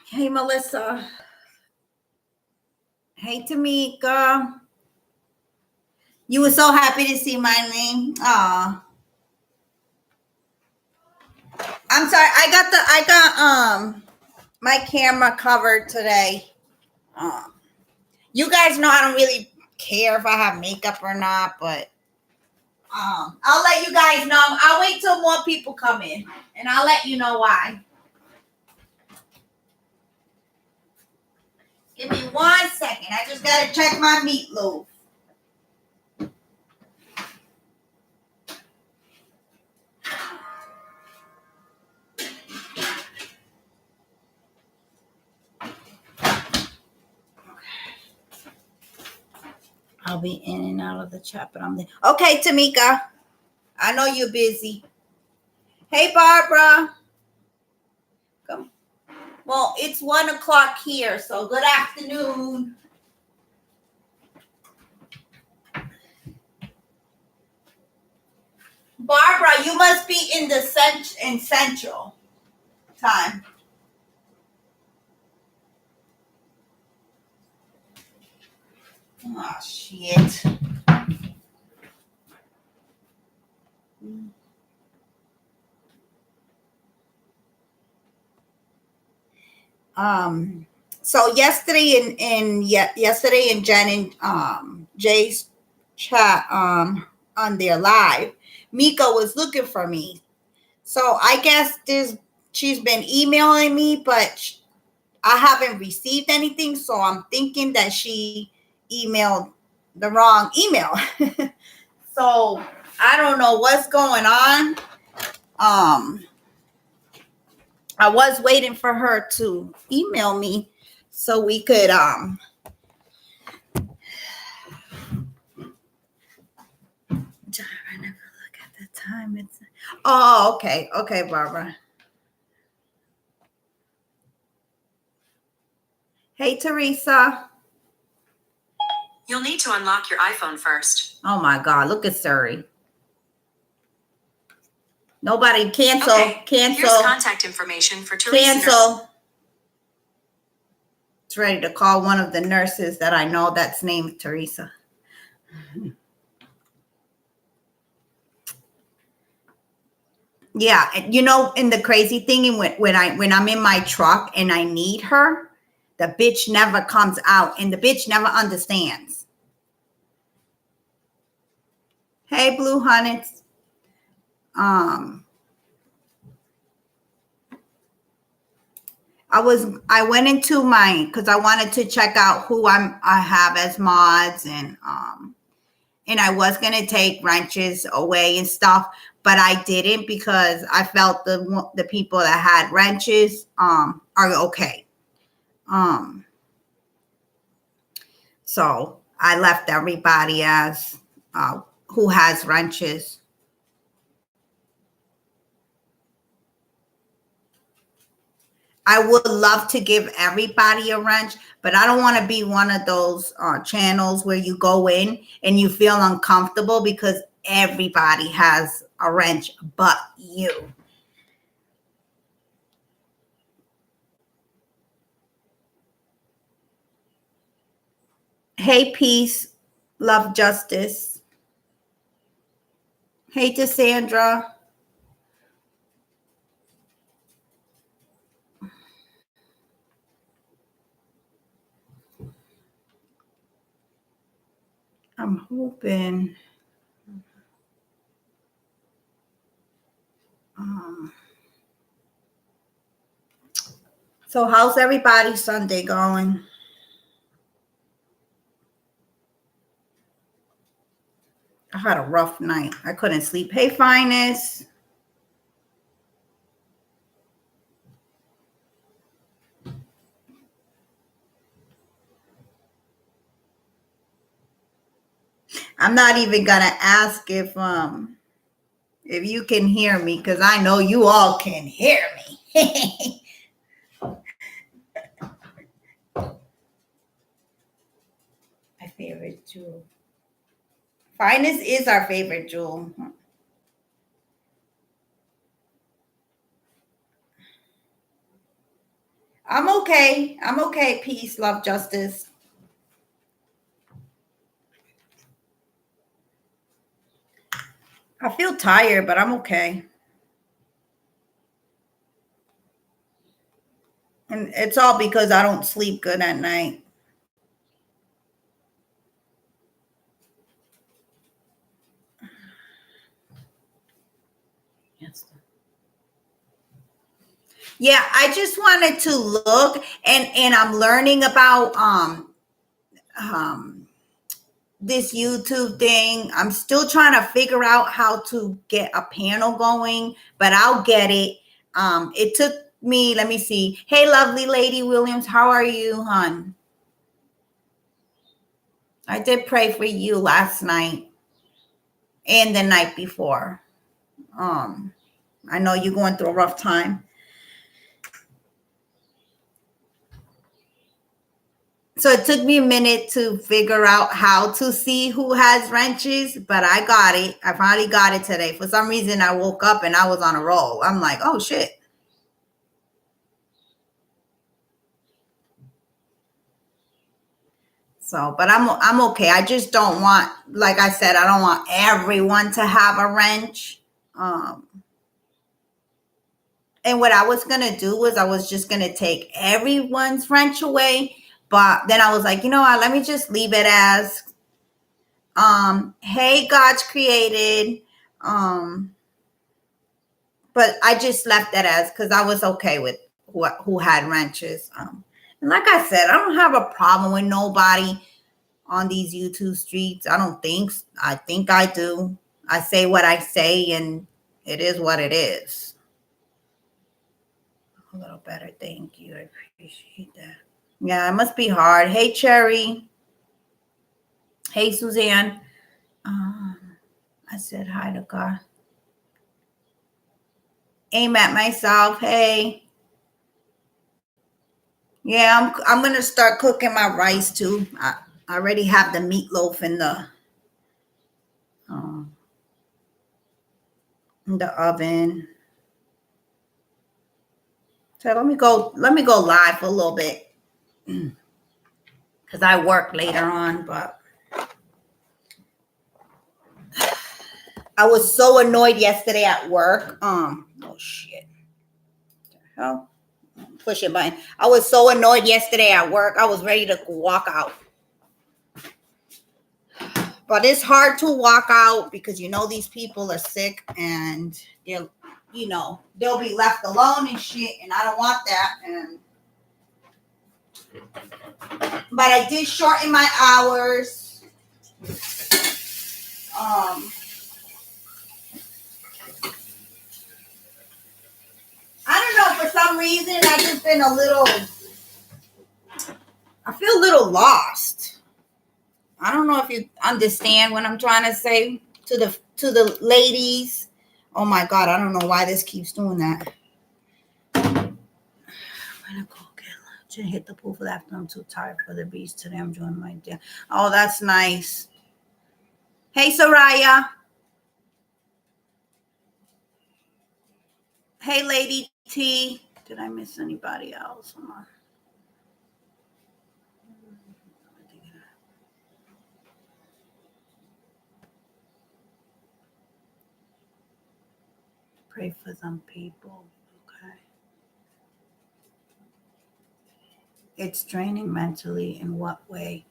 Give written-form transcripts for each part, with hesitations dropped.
Hey, Melissa. Hey, Tamika. You were so happy to see my name. Aw. I'm sorry. I got my camera covered today. Um, you guys know I don't really care if I have makeup or not, but I'll let you guys know. I'll wait till more people come in, and I'll let you know why. Give me 1 second. I just gotta check my meatloaf. I'll be in and out of the chat, but I'm there. Okay, Tamika. I know you're busy. Hey, Barbara. Come. Well, it's 1 o'clock here, so good afternoon. Barbara, you must be in the central time. Oh shit. So yesterday yesterday in Jen and Jay's chat on their live, Mika was looking for me. So I guess she's been emailing me, but I haven't received anything. So I'm thinking that she emailed the wrong email. So I don't know what's going on. I was waiting for her to email me so we could I never look at the time. It's okay, Barbara. Hey, Teresa. You'll need to unlock your iPhone first. Oh my God, look at Suri. Nobody cancel. Okay. Cancel. Here's contact information for Teresa. Cancel. It's ready to call one of the nurses that I know that's named Teresa. Yeah, you know, and the crazy thing, when I'm in my truck and I need her, the bitch never comes out, and the bitch never understands. Hey, Blue Hunnets. I went into because I wanted to check out who I have as mods, and I was gonna take wrenches away and stuff, but I didn't because I felt the people that had wrenches are okay. So I left everybody as who has wrenches. I would love to give everybody a wrench, but I don't want to be one of those channels where you go in and you feel uncomfortable because everybody has a wrench but you. Hey, peace, love, justice. Hey, to Sandra. I'm hoping. So how's everybody's Sunday going? I had a rough night. I couldn't sleep. Hey, Finest. I'm not even gonna ask if you can hear me, because I know you all can hear me. My favorite jewel. Finest is our favorite jewel. I'm okay. I'm okay. Peace, love, justice. I feel tired, but I'm okay. And it's all because I don't sleep good at night. Yes. Yeah, I just wanted to look, and I'm learning about um this YouTube thing. I'm still trying to figure out how to get a panel going, but I'll get it. It took me, let me see. Hey, lovely lady Williams, how are you, hon? I did pray for you last night and the night before. Um, I know you're going through a rough time. So it took me a minute to figure out how to see who has wrenches, but I got it. I finally got it today. For some reason, I woke up and I was on a roll. I'm like, oh shit. So, but I'm okay. I just don't want, like I said, I don't want everyone to have a wrench. Um, and what I was gonna do was I was just gonna take everyone's wrench away, but then I was like, you know what? Let me just leave it as, hey, God's created. Um, but I just left that as because I was okay with who had wrenches. And like I said, I don't have a problem with nobody on these YouTube streets. I don't think. I think I do. I say what I say, and it is what it is. A little better, thank you. I appreciate that. Yeah, it must be hard. Hey, Cherry. Hey, Suzanne. Um, I said hi to God. Aim at myself. Hey. Yeah, I'm gonna start cooking my rice too. I already have the meatloaf uh, in the oven. So let me go live for a little bit because I work later on. But I was so annoyed yesterday at work. Oh shit. What the hell? Push it button. I was so annoyed yesterday at work. I was ready to walk out. But it's hard to walk out because you know these people are sick and they'll they'll be left alone and shit, and I don't want that. And but I did shorten my hours. I don't know, for some reason I just been I feel a little lost. I don't know if you understand what I'm trying to say to the ladies. Oh my god, I don't know why this keeps doing that. I'm gonna go get lunch and hit the pool for that. I'm too tired for the beach today. I'm doing my day. Oh, that's nice. Hey, Soraya. Hey, Lady T. Did I miss anybody else? Hold on. Pray for some people. Okay. It's draining mentally. In what way?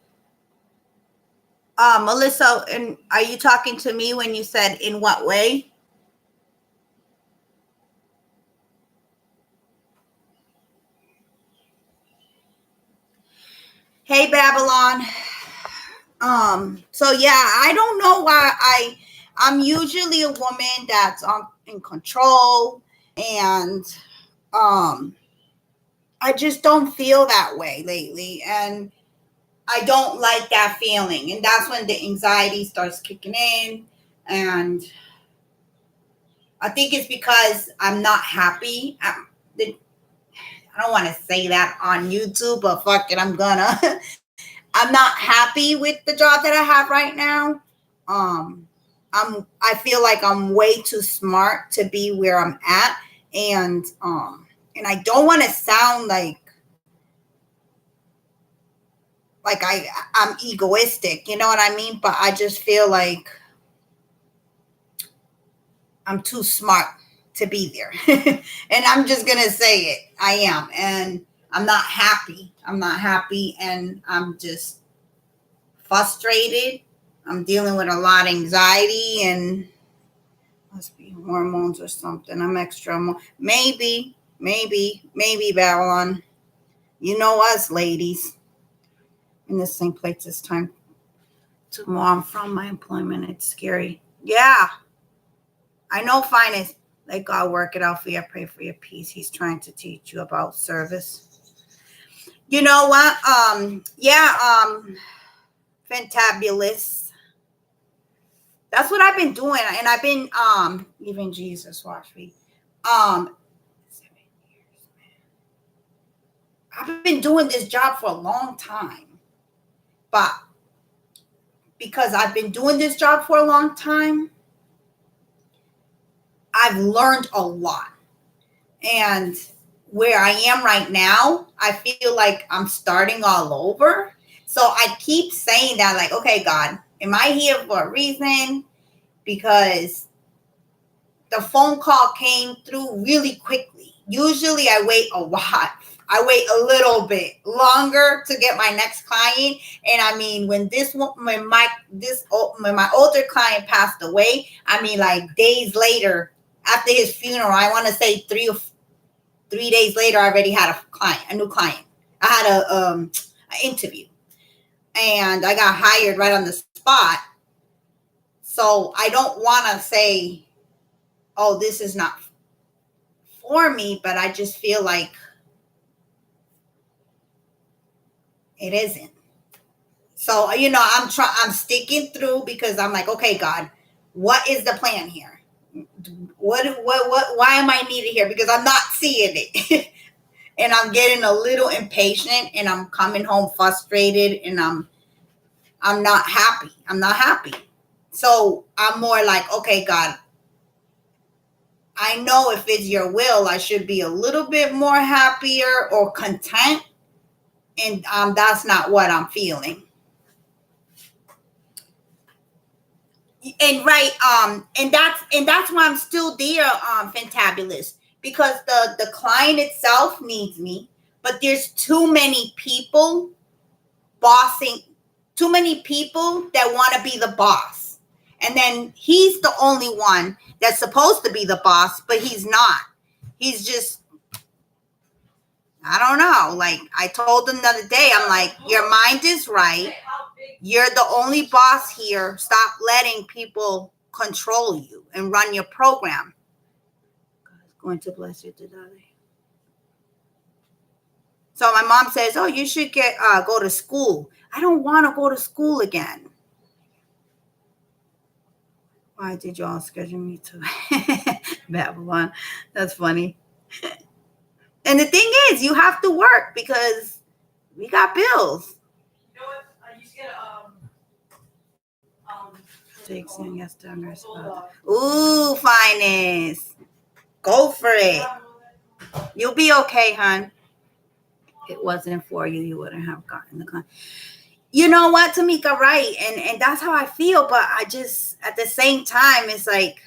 Melissa, and are you talking to me when you said in what way? Hey, Babylon. So yeah, I don't know why I'm usually a woman that's in control, and I just don't feel that way lately, and I don't like that feeling, and that's when the anxiety starts kicking in, and I think it's because I'm not happy. I don't want to say that on YouTube, but fuck it, I'm gonna. I'm not happy with the job that I have right now. Um, I feel like I'm way too smart to be where I'm at, and I don't want to sound like like I'm egoistic, you know what I mean? But I just feel like I'm too smart to be there. And I'm just going to say it. I am. And I'm not happy. I'm not happy. And I'm just frustrated. I'm dealing with a lot of anxiety and must be hormones or something. I'm extra. Maybe, Babylon. You know us, ladies. In the same place this time. Tomorrow I'm from my employment. It's scary. Yeah. I know finance. Let God work it out for you. I pray for your peace. He's trying to teach you about service. You know what? Fantabulous. That's what I've been doing. And I've been, even Jesus watch me. 7 years, man. I've been doing this job for a long time. But because I've been doing this job for a long time, I've learned a lot. And where I am right now, I feel like I'm starting all over. So I keep saying that, like, okay, God, am I here for a reason? Because the phone call came through really quickly. Usually I wait a while. I wait a little bit longer to get my next client. And I mean, when my older client passed away, I mean, like days later after his funeral, I want to say 3 days later, I already had a new client. I had an interview, and I got hired right on the spot. So I don't want to say, "Oh, this is not for me," but I just feel like it isn't. So I'm sticking through because I'm like, okay, God, what is the plan here? What? Why am I needed here? Because I'm not seeing it. And I'm getting a little impatient, and I'm coming home frustrated, and I'm not happy. I'm not happy. So I'm more like, okay, God, I know if it's your will, I should be a little bit more happier or content. And that's not what I'm feeling. And that's why I'm still there, Fantabulous, because the client itself needs me, but there's too many people too many people that want to be the boss. And then he's the only one that's supposed to be the boss, but he's not. He's just, I don't know. Like I told him the other day, I'm like, your mind is right. You're the only boss here. Stop letting people control you and run your program. God's going to bless you today. So my mom says, oh, you should go to school. I don't want to go to school again. Why did y'all schedule me to Babylon? That's funny. And the thing is, you have to work because we got bills. You know what? You get Jake's saying yes to nurse. Ooh, finest. Go for it. You'll be okay, hon. If it wasn't for you, you wouldn't have gotten the client. You know what, Tamika, right? And that's how I feel, but I just, at the same time, it's like,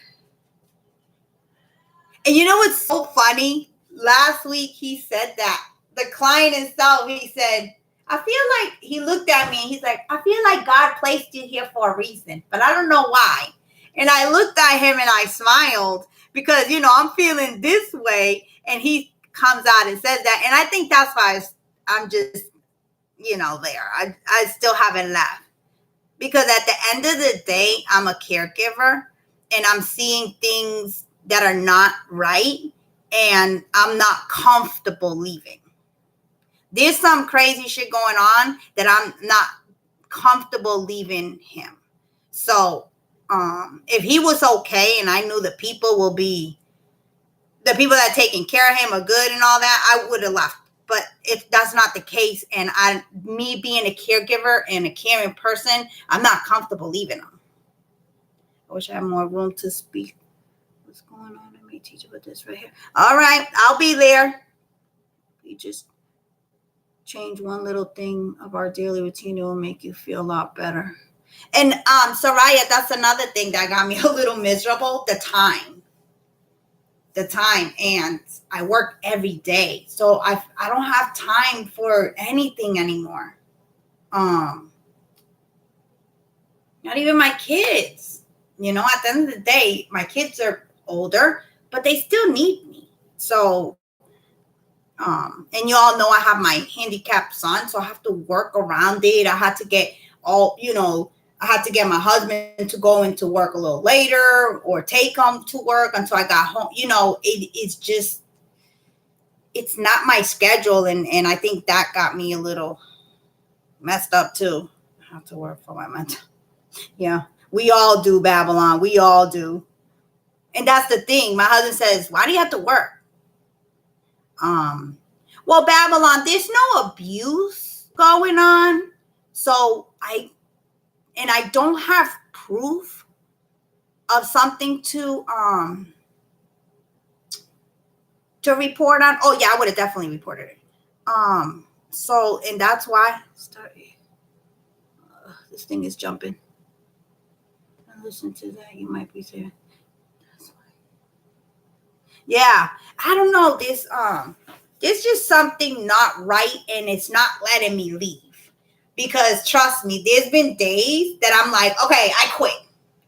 and you know what's so funny? Last week he said that. The client himself, he said, I feel like, he looked at me and he's like, I feel like God placed you here for a reason, but I don't know why. And I looked at him and I smiled because, I'm feeling this way. And he comes out and says that. And I think that's why I'm just, there. I still haven't left. Because at the end of the day, I'm a caregiver and I'm seeing things that are not right. And I'm not comfortable leaving. There's some crazy shit going on that I'm not comfortable leaving him. So if he was okay and I knew the people that are taking care of him are good and all that, I would have left. But if that's not the case, and me being a caregiver and a caring person, I'm not comfortable leaving him. I wish I had more room to speak. What's going on? Let me teach you about this right here. All right, I'll be there. You just change one little thing of our daily routine, it will make you feel a lot better. And Soraya, that's another thing that got me a little miserable. The time, and I work every day, so I don't have time for anything anymore. Not even my kids. You know, at the end of the day, my kids are older, but they still need me. So, and you all know I have my handicapped son, so I have to work around it. I had to get I had to get my husband to go into work a little later or take him to work until I got home. You know, it's just, it's not my schedule. And I think that got me a little messed up too. I have to work for my mental. Yeah, we all do, Babylon. We all do. And that's the thing. My husband says, why do you have to work? Well, Babylon, there's no abuse going on. So I don't have proof of something to report on. Oh yeah, I would have definitely reported it. So, and that's why this thing is jumping. Listen to that, you might be there. That's why. Yeah, I don't know. There's just something not right, and it's not letting me leave. Because trust me, there's been days that I'm like, okay, I quit.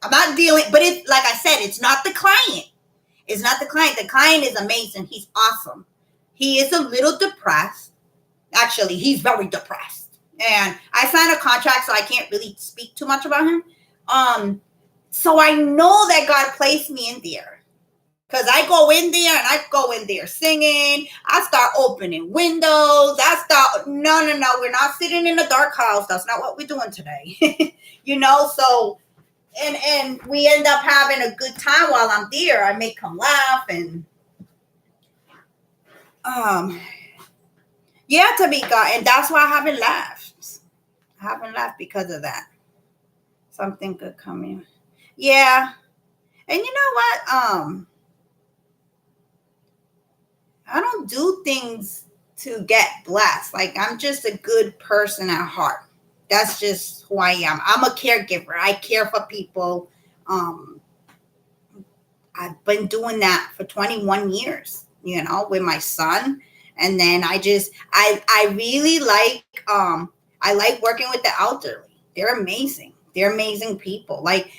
I'm not dealing, but it's like I said, it's not the client. It's not the client. The client is amazing. He's awesome. He is a little depressed. Actually, he's very depressed. And I signed a contract, so I can't really speak too much about him. So I know that God placed me in there. Because I go in there and I go in there singing. I start opening windows. No, we're not sitting in a dark house. That's not what we're doing today. You know, so, and we end up having a good time while I'm there. I make him laugh and, yeah, to be God. And that's why I haven't laughed. I haven't laughed because of that. Something good coming. Yeah. And you know what? I don't do things to get blessed. Like, I'm just a good person at heart. That's just who I am. I'm a caregiver. I care for people. I've been doing that for 21 years, you know, with my son. And then I really like, I like working with the elderly. They're amazing. They're amazing people. Like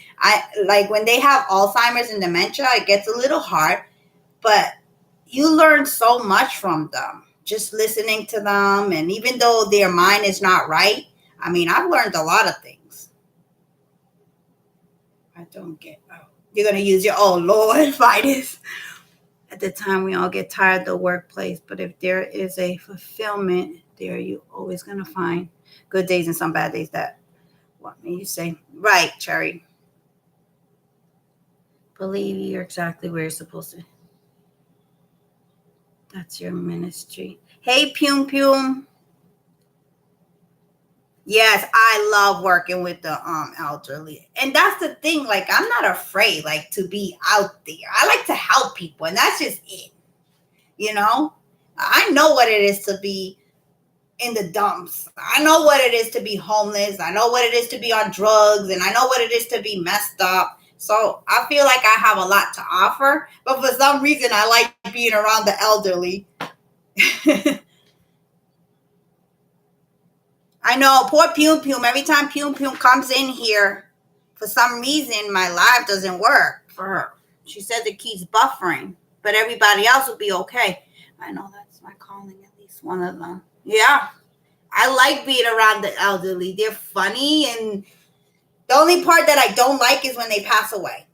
when they have Alzheimer's and dementia, it gets a little hard, but you learn so much from them, just listening to them. And even though their mind is not right, I mean, I've learned a lot of things. I don't get, you're going to use your, oh Lord, Vitus. At the time, we all get tired of the workplace, but if there is a fulfillment there, you're always going to find good days and some bad days. That what me you say, right, Cherry? Believe you're exactly where you're supposed to. That's your ministry. Hey, Pum Pum. Yes, I love working with the elderly. And that's the thing, like, I'm not afraid, like, to be out there. I like to help people, and that's just it. You know? I know what it is to be in the dumps. I know what it is to be homeless. I know what it is to be on drugs, and I know what it is to be messed up. So I feel like I have a lot to offer, but for some reason I like being around the elderly. I know, poor Pum Pum. Every time Pum Pum comes in here, for some reason, my live doesn't work for her. She says it keeps buffering, but everybody else will be okay. I know that's my calling, at least one of them. Yeah, I like being around the elderly. They're funny, and the only part that I don't like is when they pass away.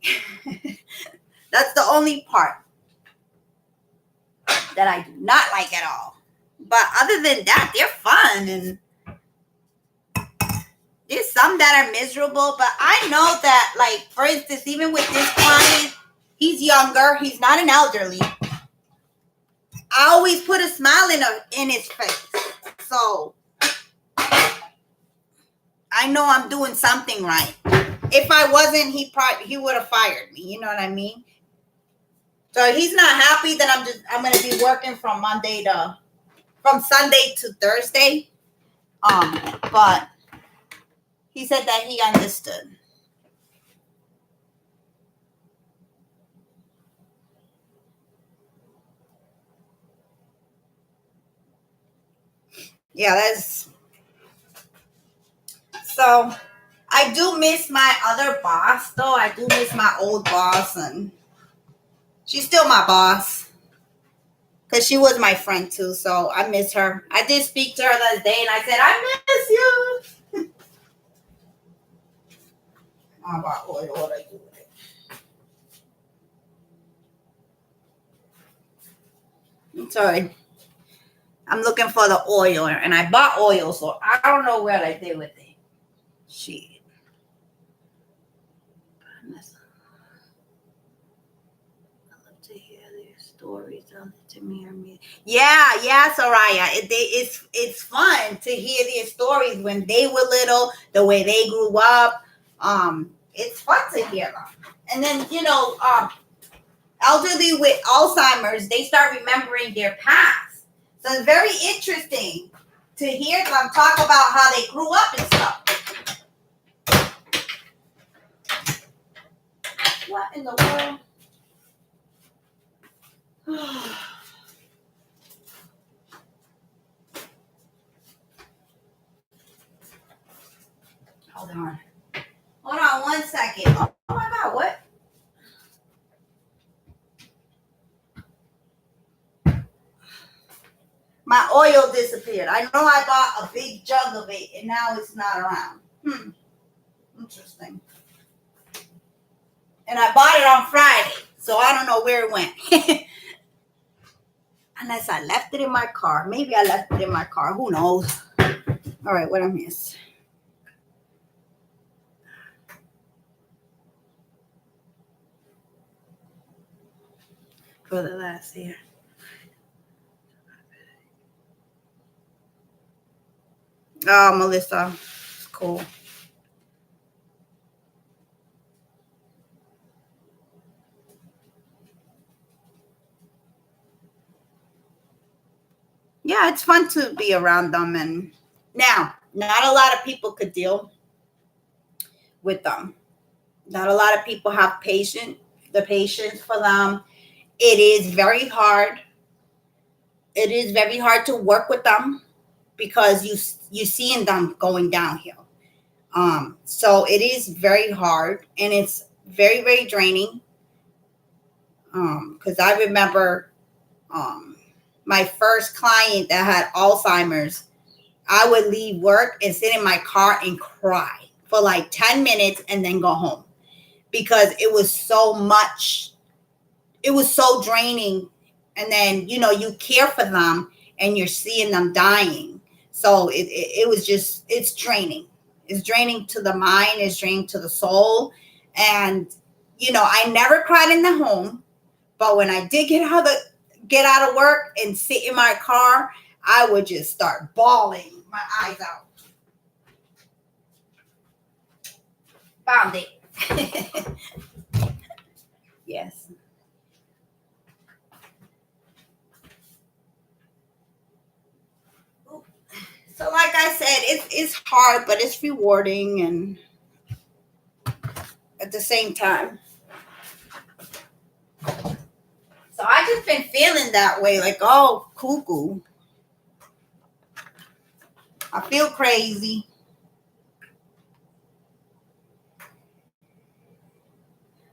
That's the only part that I do not like at all. But other than that, they're fun, and there's some that are miserable, but I know that, like, for instance, even with this client, he's younger. He's not an elderly. I always put a smile in his face. So I know I'm doing something right. If I wasn't, he would have fired me. You know what I mean? So he's not happy that I'm going to be working from Monday to from Sunday to Thursday. But he said that he understood. Yeah, that's so. I do miss my other boss, though. I do miss my old boss, and she's still my boss because she was my friend too. So I miss her. I did speak to her the other day, and I said, "I miss you." How about oil? What I do with it? I'm sorry. I'm looking for the oil, and I bought oil, so I don't know what I did with it. Shit. To hear their stories to me or me. Yeah, Soraya. It's fun to hear their stories when they were little, the way they grew up. It's fun to hear them. And then elderly with Alzheimer's, they start remembering their past. So it's very interesting to hear them talk about how they grew up and stuff. What in the world? Hold on. Hold on 1 second. Oh my God, what? My oil disappeared. I know I bought a big jug of it and now it's not around. Interesting. And I bought it on Friday, so I don't know where it went. Unless I left it in my car. Maybe I left it in my car. Who knows? All right, what I missed. For the last year. Oh, Melissa. Cool. Yeah, it's fun to be around them. And now, not a lot of people could deal with them. Not a lot of people have the patience for them. It is very hard. It is very hard to work with them because you seeing them going downhill. So it is very hard and it's very, very draining. Because I remember my first client that had Alzheimer's, I would leave work and sit in my car and cry for like 10 minutes and then go home because it was so much. It was so draining. And then, you care for them and you're seeing them dying. So it was just, it's draining. It's draining to the mind. It's draining to the soul. And, I never cried in the home. But when I did get out of work and sit in my car, I would just start bawling my eyes out. Found it. Yes. So like I said, it's hard, but it's rewarding and at the same time. So I just been feeling that way, like, oh, cuckoo. I feel crazy.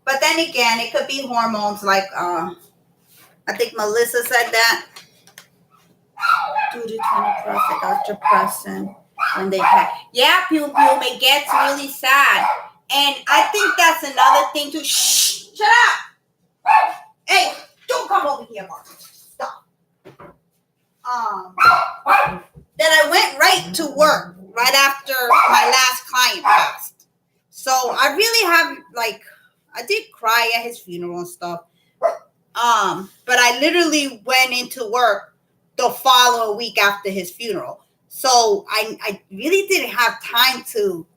But then again, it could be hormones like I think Melissa said that. Due to 20% after depression when they have. Yeah, Pum, it gets really sad. And I think that's another thing too. Shh, shut up. Hey, don't come over here, Mark. Stop. That I went right to work right after my last client passed. So I really have I did cry at his funeral and stuff. But I literally went into work the following week after his funeral. So I really didn't have time to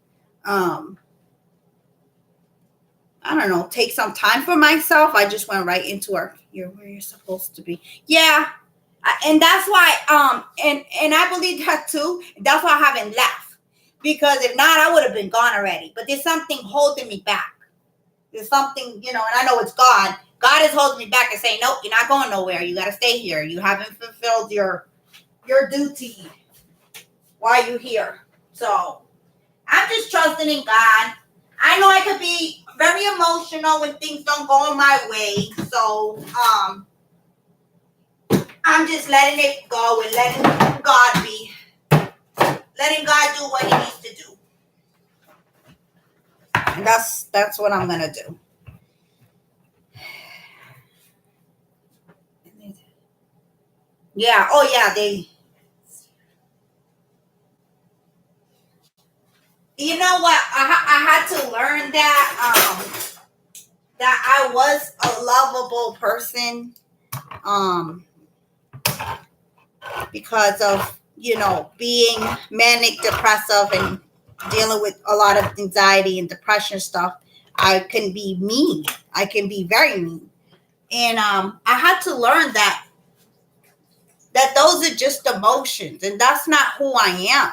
I don't know, take some time for myself. I just went right into work. You're where you're supposed to be. Yeah. And that's why and I believe that too. That's why I haven't left, because if not, I would have been gone already. But there's something holding me back. There's something, and I know it's God. God is holding me back and saying, nope, you're not going nowhere. You got to stay here. You haven't fulfilled your duty while you're here. So I'm just trusting in God. I know I could be very emotional when things don't go my way. So I'm just letting it go and letting God be. Letting God do what he needs to do. And that's what I'm gonna do. Yeah. Oh yeah. You know what? I had to learn that I was a lovable person, because of being manic depressive and dealing with a lot of anxiety and depression stuff. I can be mean. I can be very mean, and I had to learn that those are just emotions, and that's not who I am.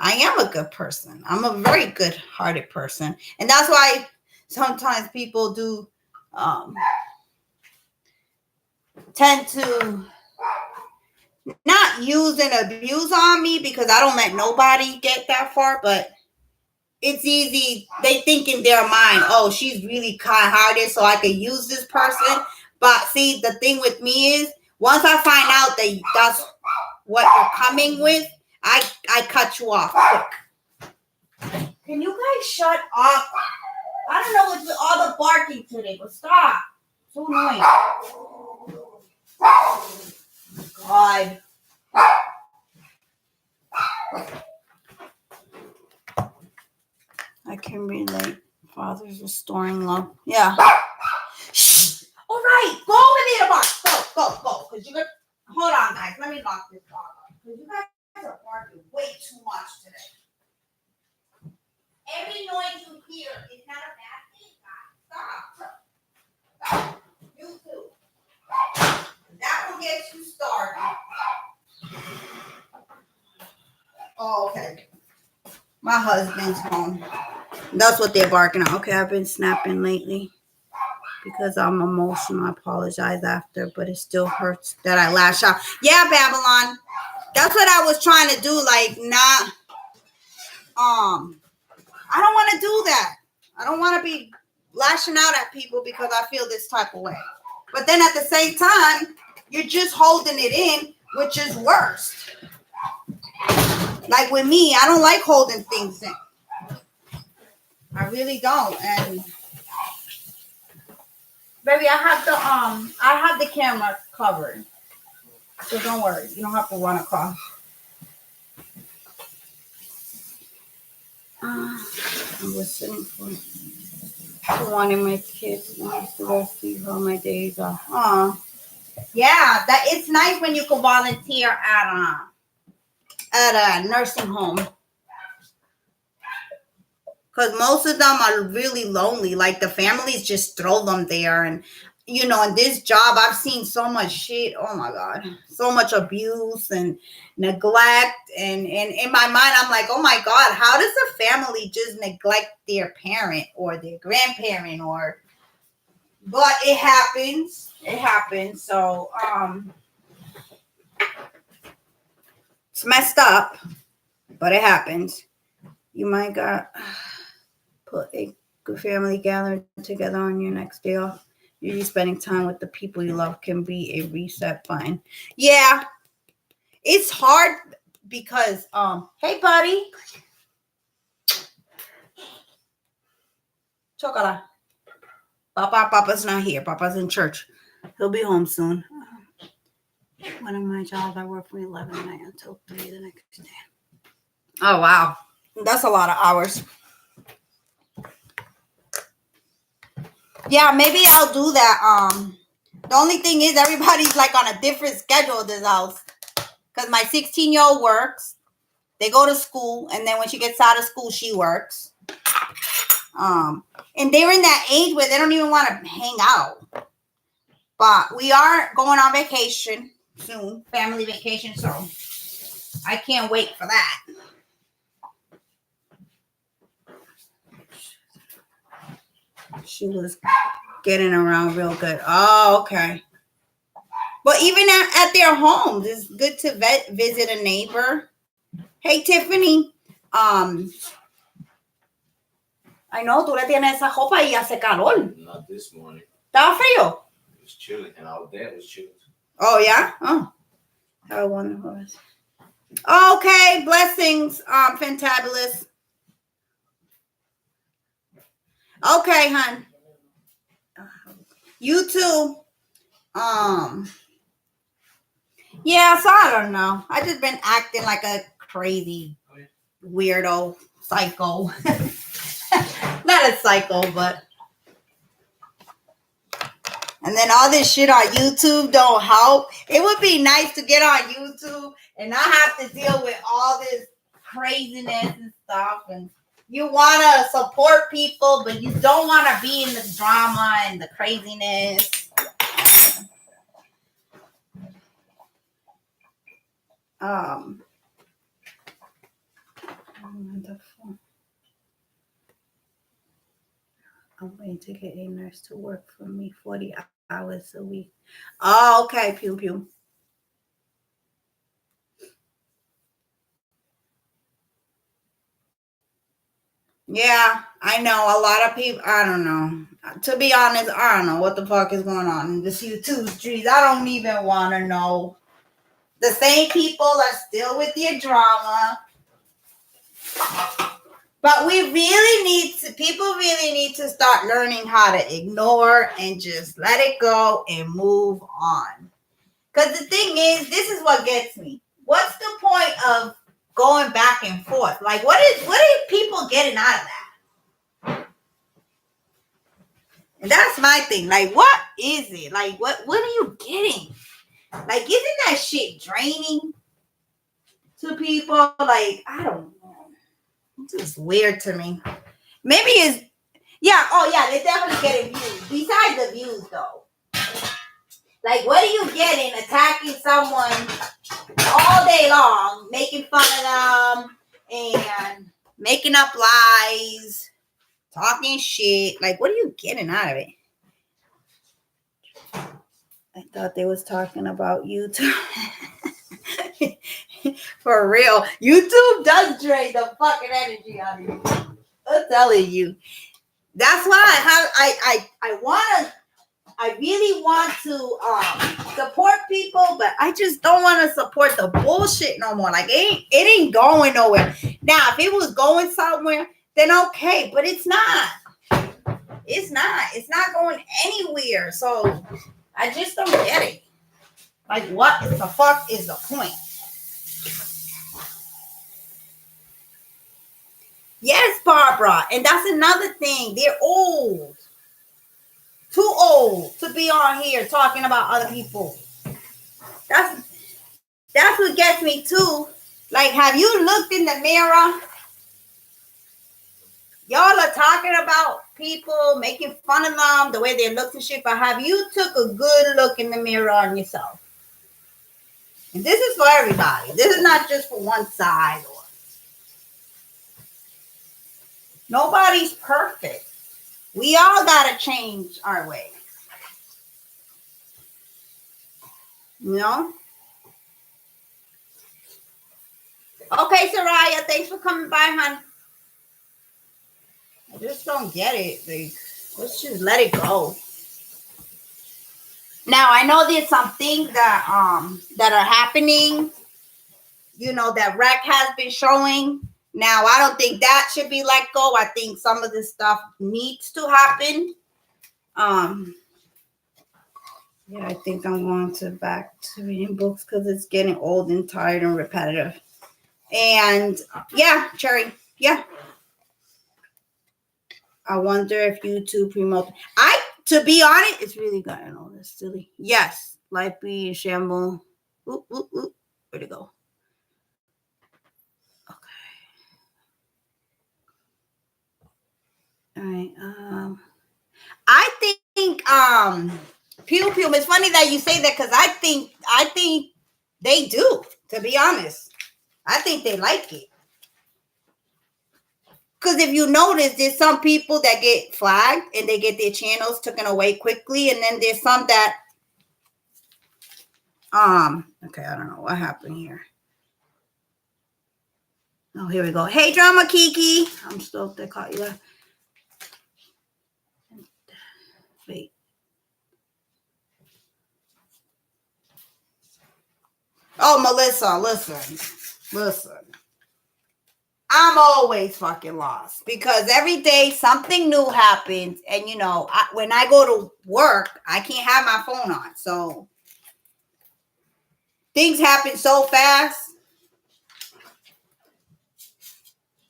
I am a good person. I'm a very good-hearted person, and that's why sometimes people do tend to not use and abuse on me, because I don't let nobody get that far. But it's easy. They think in their mind, oh, she's really kind-hearted, so I could use this person. But see, the thing with me is, once I find out that that's what you're coming with, I cut you off quick. Can you guys shut up? I don't know what's with all the barking today, but stop. So annoying. God. I can relate. Father's restoring love. Yeah. Shh. All right. Go over there, boss. Go. Because you're going to... Hold on, guys. Let me lock this dog up. Because you guys are barking way too much today. Every noise you hear is not a bad thing, guys. Stop. You too. That will get you started. Oh, okay. My husband's home. That's what they're barking at. Okay, I've been snapping lately because I'm emotional. I apologize after, but it still hurts that I lash out. Yeah, Babylon. That's what I was trying to do. Like, not, I don't want to do that. I don't want to be lashing out at people because I feel this type of way. But then at the same time, you're just holding it in, which is worse. Like with me, I don't like holding things in. I really don't. And baby, I have the camera covered. So don't worry. You don't have to run across. I was sitting for wanting my kids to go see her on my days off. Yeah, that it's nice when you can volunteer at a nursing home. Because most of them are really lonely. Like the families just throw them there. And, in this job, I've seen so much shit. Oh, my God. So much abuse and neglect. And in my mind, I'm like, oh, my God, how does a family just neglect their parent or their grandparent? But it happens. It happens. So, it's messed up, but it happens. You might got put a good family gathering together on your next day off. Usually spending time with the people you love can be a reset button. Yeah, it's hard because, hey, buddy. Chocolate. Papa's not here. Papa's in church. He'll be home soon. One of my jobs, I work from 11 at night until 3 the next day. Oh, wow. That's a lot of hours. Yeah, maybe I'll do that. The only thing is everybody's like on a different schedule this house. Because my 16-year-old works. They go to school. And then when she gets out of school, she works. And they're in that age where they don't even want to hang out. But we are going on vacation soon, family vacation, so I can't wait for that. She was getting around real good. Oh, okay. But even at their homes, it's good to visit a neighbor. Hey, Tiffany. I know, tú le tienes esa ropa y hace calor. Not this morning. ¿Estaba frío? It was chilly, and out there it was chilly. Oh, yeah? Oh. How wonderful. Okay, blessings, Fantabulous. Okay, hon. You too. Yeah, so I don't know. I just been acting like a crazy weirdo psycho. Not a psycho, but and then all this shit on YouTube don't help. It would be nice to get on YouTube and not have to deal with all this craziness and stuff. And you want to support people, but you don't want to be in the drama and the craziness. I'm waiting to get a nurse to work for me 40 hours a week. Oh, okay, Pew Pew. Yeah, I know a lot of people. I don't know. To be honest, I don't know what the fuck is going on in this YouTube streets. I don't even want to know. The same people are still with your drama. But people really need to start learning how to ignore and just let it go and move on. Because the thing is, this is what gets me. What's the point of going back and forth? Like, what are people getting out of that? And that's my thing. Like, what is it? Like, what are you getting? Like, isn't that shit draining to people? Like, I don't know. It's just weird to me. Maybe it's, yeah, oh yeah, they're definitely getting views. Besides the views, though. Like, what are you getting attacking someone all day long, making fun of them, and making up lies, talking shit? Like, what are you getting out of it? I thought they was talking about YouTube. For real. YouTube does drain the fucking energy out of you. I'm telling you. That's why I really want to support people, but I just don't want to support the bullshit no more. Like it ain't going nowhere. Now, if it was going somewhere, then okay, but it's not. It's not going anywhere. So I just don't get it. Like, what the fuck is the point? Yes, Barbara. And that's another thing. They're old. Too old to be on here talking about other people. That's what gets me too. Like, have you looked in the mirror? Y'all are talking about people, making fun of them, the way they look and shit, but have you took a good look in the mirror on yourself? And this is for everybody. This is not just for one side. Nobody's perfect. We all got to change our ways. You know? Okay, Soraya, thanks for coming by, hon. I just don't get it. Like, let's just let it go. Now, I know there's some things that are happening, you know, that Rec has been showing. Now, I don't think that should be let go. I think some of this stuff needs to happen. Yeah, I think I'm going back to reading books because it's getting old and tired and repetitive. And yeah, Cherry, yeah. I wonder if YouTube promote. To be honest, it's really gotten all this silly. Yes, Life Be Shamble. Where'd it go? Okay. All right. I think Pew Pew pew. It's funny that you say that because I think they do. To be honest, I think they like it. Because if you notice, there's some people that get flagged and they get their channels taken away quickly, and then there's some that okay, I don't know what happened here. Oh, here we go. Hey, Drama Kiki. I'm still they caught you. Wait. Oh, Melissa, listen. I'm always fucking lost because every day something new happens, and you know, when I go to work, I can't have my phone on, so things happen so fast.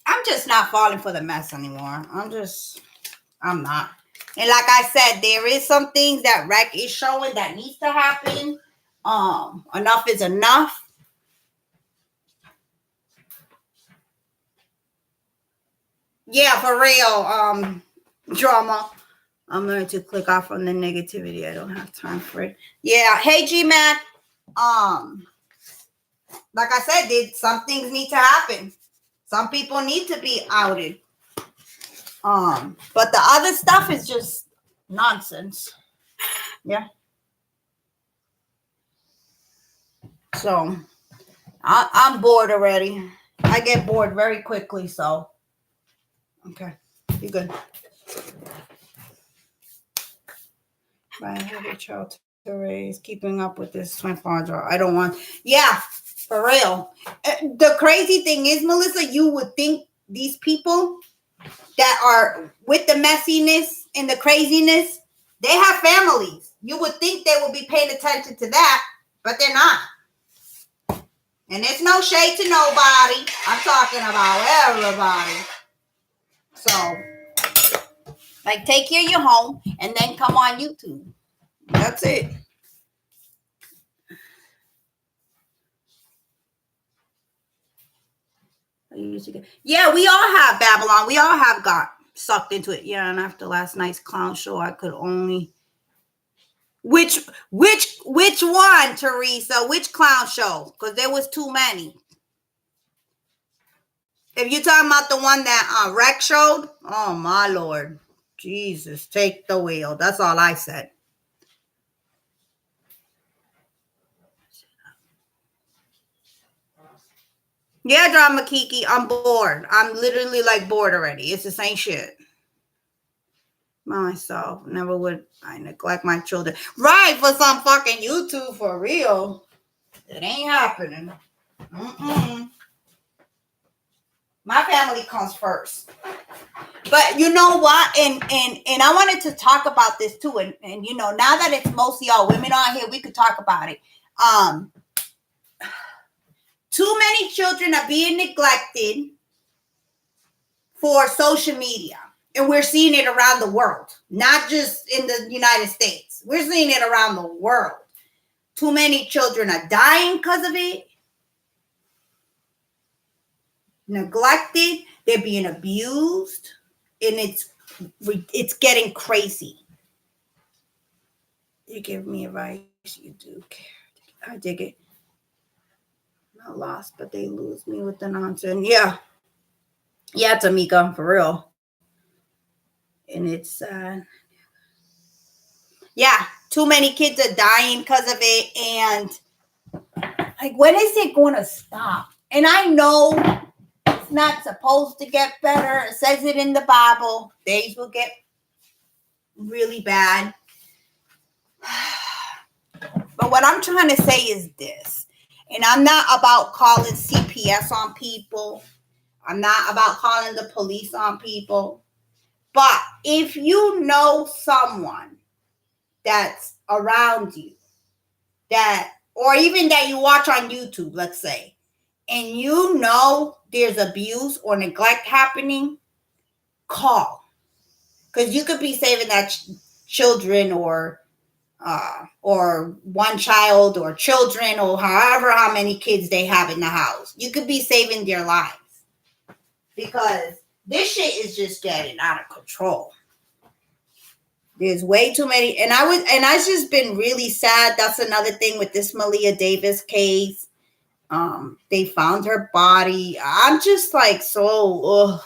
I'm just not falling for the mess anymore. I'm not. And like I said, there is some things that Rec is showing that needs to happen. Enough is enough. Yeah, for real. Drama. I'm going to click off on the negativity. I don't have time for it. Yeah. Hey, G-Mac. Like I said, some things need to happen. Some people need to be outed. But the other stuff is just nonsense. Yeah. So I'm bored already. I get bored very quickly, so okay. You good. I have a child to raise, keeping up with this 24-hour. I don't want. Yeah, for real. The crazy thing is, Melissa, you would think these people that are with the messiness and the craziness, they have families. You would think they would be paying attention to that, but they're not. And there's no shade to nobody. I'm talking about everybody. So, like, take care of your home and then come on YouTube. That's it. Yeah, we all have Babylon. We all have got sucked into it. Yeah, and after last night's clown show, I could only. Which one, Teresa? Which clown show? Because there was too many. If you're talking about the one that Rex showed, oh my Lord, Jesus, take the wheel. That's all I said. Yeah, Drama Kiki, I'm bored. I'm literally like bored already. It's the same shit. Myself, never would I neglect my children. Right, for some fucking YouTube, for real. It ain't happening. My family comes first. But you know what? And I wanted to talk about this too. And you know, now that it's mostly all women on here, we could talk about it. Too many children are being neglected for social media. And we're seeing it around the world, not just in the United States. We're seeing it around the world. Too many children are dying because of it. Neglected. They're being abused. And it's getting crazy. You give me advice. You do care. I dig it. Not lost, but they lose me with the nonsense. Yeah. Yeah, Tamika, for real. And it's sad. Yeah, too many kids are dying because of it. And like, when is it going to stop? And I know it's not supposed to get better. It says it in the Bible. Days will get really bad. But what I'm trying to say is this. And I'm not about calling CPS on people. I'm not about calling the police on people. But if you know someone that's around you, that, or even that you watch on YouTube, let's say, and you know there's abuse or neglect happening, call. Because you could be saving that children or one child or children or however how many kids they have in the house. You could be saving their lives. Because this shit is just getting out of control. There's way too many. And I've just been really sad. That's another thing with this Malia Davis case. They found her body. I'm just like, so, ugh.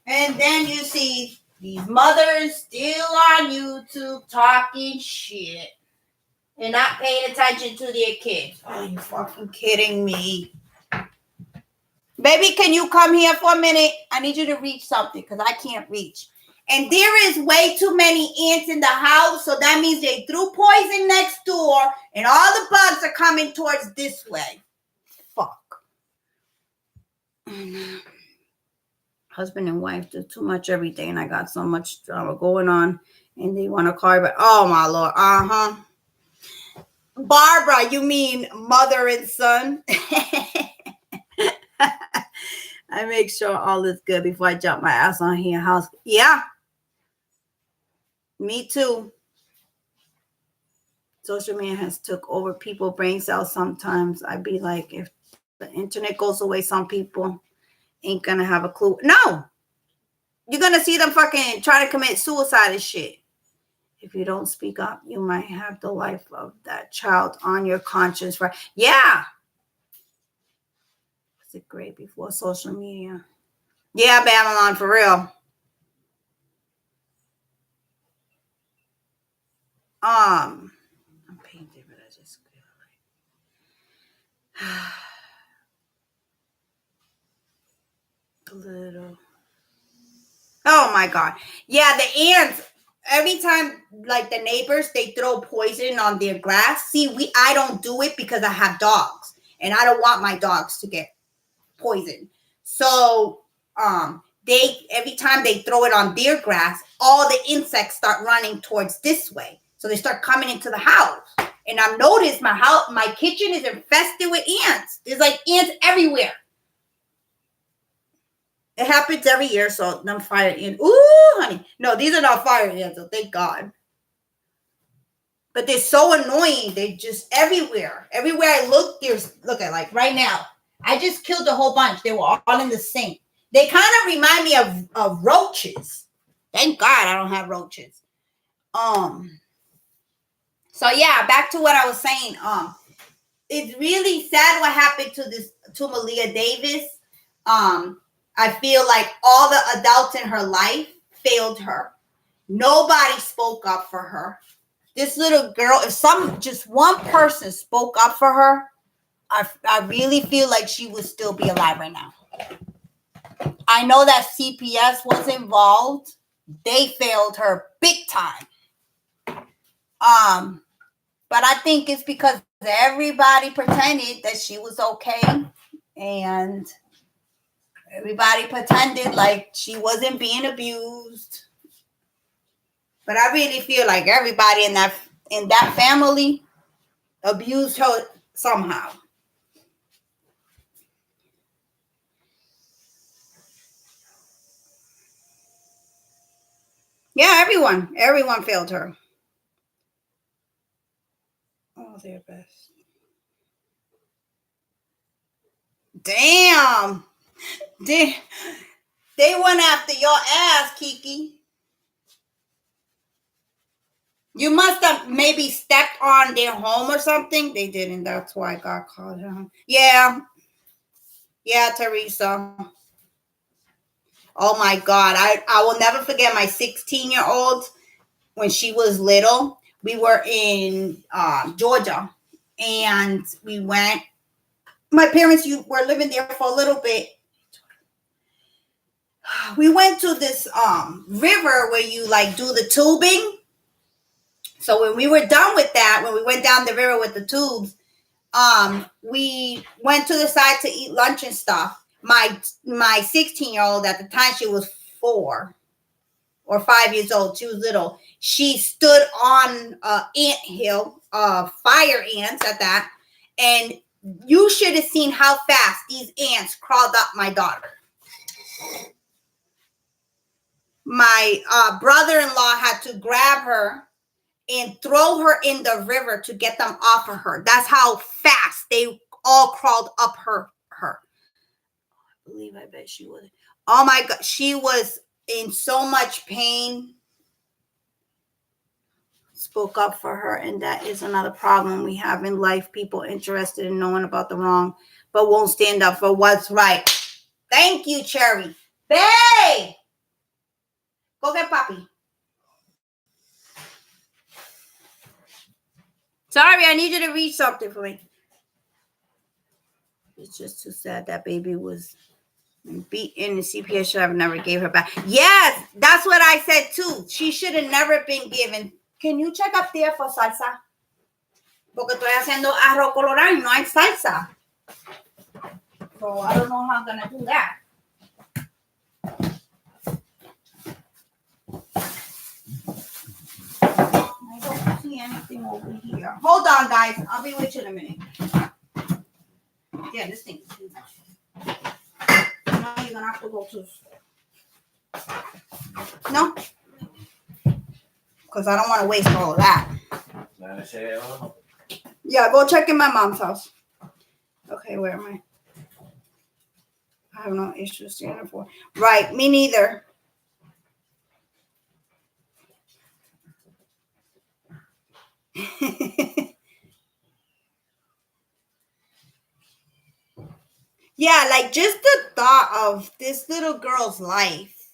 And then you see these mothers still on YouTube talking shit and not paying attention to their kids. Are you fucking kidding me? Baby, can you come here for a minute? I need you to reach something because I can't reach. And there is way too many ants in the house, so that means they threw poison next door, and all the bugs are coming towards this way. Fuck. Husband and wife do too much every day, and I got so much drama going on, and they want to call but oh my Lord. Barbara, you mean mother and son? I make sure all is good before I jump my ass on here. House, yeah. Me too. Social media has took over people brain cells. Sometimes I'd be like, if the internet goes away, some people ain't gonna have a clue. No, you're gonna see them fucking try to commit suicide and shit. If you don't speak up, you might have the life of that child on your conscience. Right? Yeah. Was it great before social media? Yeah, Babylon, for real. I'm painted, but I just feel like a little. Oh my God. Yeah, the ants. Every time, like the neighbors, they throw poison on their grass. See, I don't do it because I have dogs, and I don't want my dogs to get poisoned. So, they every time they throw it on their grass, all the insects start running towards this way. So they start coming into the house. And I've noticed my kitchen is infested with ants. There's like ants everywhere. It happens every year, so them fire ants. Ooh, honey. No, these are not fire ants, so thank God. But they're so annoying. They're just everywhere. Everywhere I look, look at like right now. I just killed a whole bunch. They were all in the sink. They kind of remind me of roaches. Thank God I don't have roaches. So yeah, back to what I was saying. It's really sad what happened to Malia Davis. I feel like all the adults in her life failed her. Nobody spoke up for her. This little girl, if just one person spoke up for her, I really feel like she would still be alive right now. I know that CPS was involved. They failed her big time. But I think it's because everybody pretended that she was okay, and everybody pretended like she wasn't being abused. But I really feel like everybody in that family abused her somehow. Yeah, everyone failed her. Oh, their best. Damn. They went after your ass, Kiki. You must have maybe stepped on their home or something. They didn't. That's why I got called home. Yeah. Yeah, Teresa. Oh my God. I will never forget my 16-year-old when she was little. We were in Georgia, and we went. My parents were living there for a little bit. We went to this river where you like do the tubing. So when we were done with that, when we went down the river with the tubes, we went to the side to eat lunch and stuff. My 16-year-old, at the time she was 4 or 5 years old. She was little. She stood on an ant hill, fire ants at that, and you should have seen how fast these ants crawled up my daughter. My brother-in-law had to grab her and throw her in the river to get them off of her. That's how fast they all crawled up her. I bet she was. Oh my God, she was in so much pain. spoke up for her, and that is another problem we have in life. People interested in knowing about the wrong, but won't stand up for what's right. Thank you, Cherry. Babe! Go get Papi. Sorry, I need you to read something for me. It's just too sad that baby was beaten. The CPS should have never gave her back. Yes, that's what I said too. She should have never been given. Can you check up there for salsa? Porque estoy haciendo arroz colorado y no hay salsa. So I don't know how I'm gonna do that. I don't see anything over here. Hold on, guys. I'll be with you in a minute. Yeah, this thing is huge. Now you're gonna have to go to the store. No? Because I don't want to waste all of that. Yeah, go check in my mom's house. Okay, where am I? I have no issues standing for. Right, me neither. Yeah, like just the thought of this little girl's life.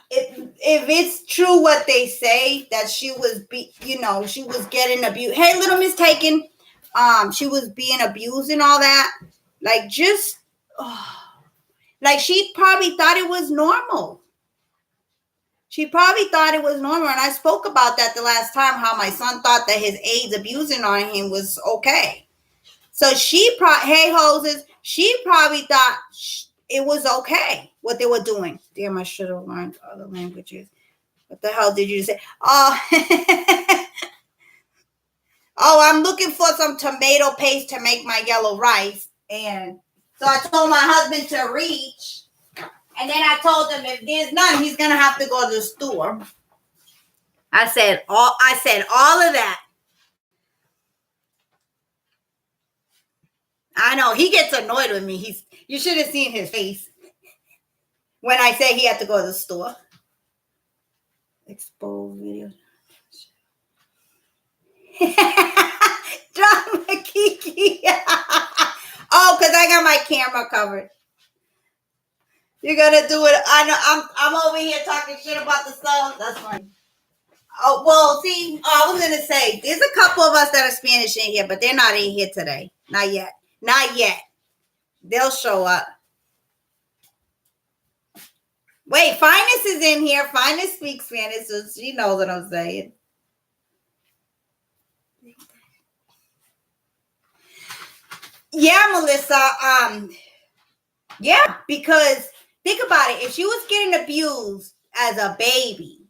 If it's true what they say that she was she was getting abused. Hey, little Miss Taken, she was being abused and all that. Like just like she probably thought it was normal. She probably thought it was normal, and I spoke about that the last time. How my son thought that his aides abusing on him was okay. So she probably thought it was okay what they were doing. Damn, I should have learned other languages. What the hell did you say? Oh, I'm looking for some tomato paste to make my yellow rice. And so I told my husband to reach. And then I told him if there's none, he's going to have to go to the store. I said all of that. I know he gets annoyed with me. You should have seen his face when I said he had to go to the store. Expose video. Drama Kiki. Oh, because I got my camera covered. You're gonna do it. I know. I'm over here talking shit about the song. That's fine. Oh well, see, I was gonna say there's a couple of us that are Spanish in here, but they're not in here today. Not yet. Not yet. They'll show up. Wait, Finest is in here. Finest speaks Spanish, so she knows what I'm saying. Yeah, Melissa. Yeah, because think about it. If she was getting abused as a baby,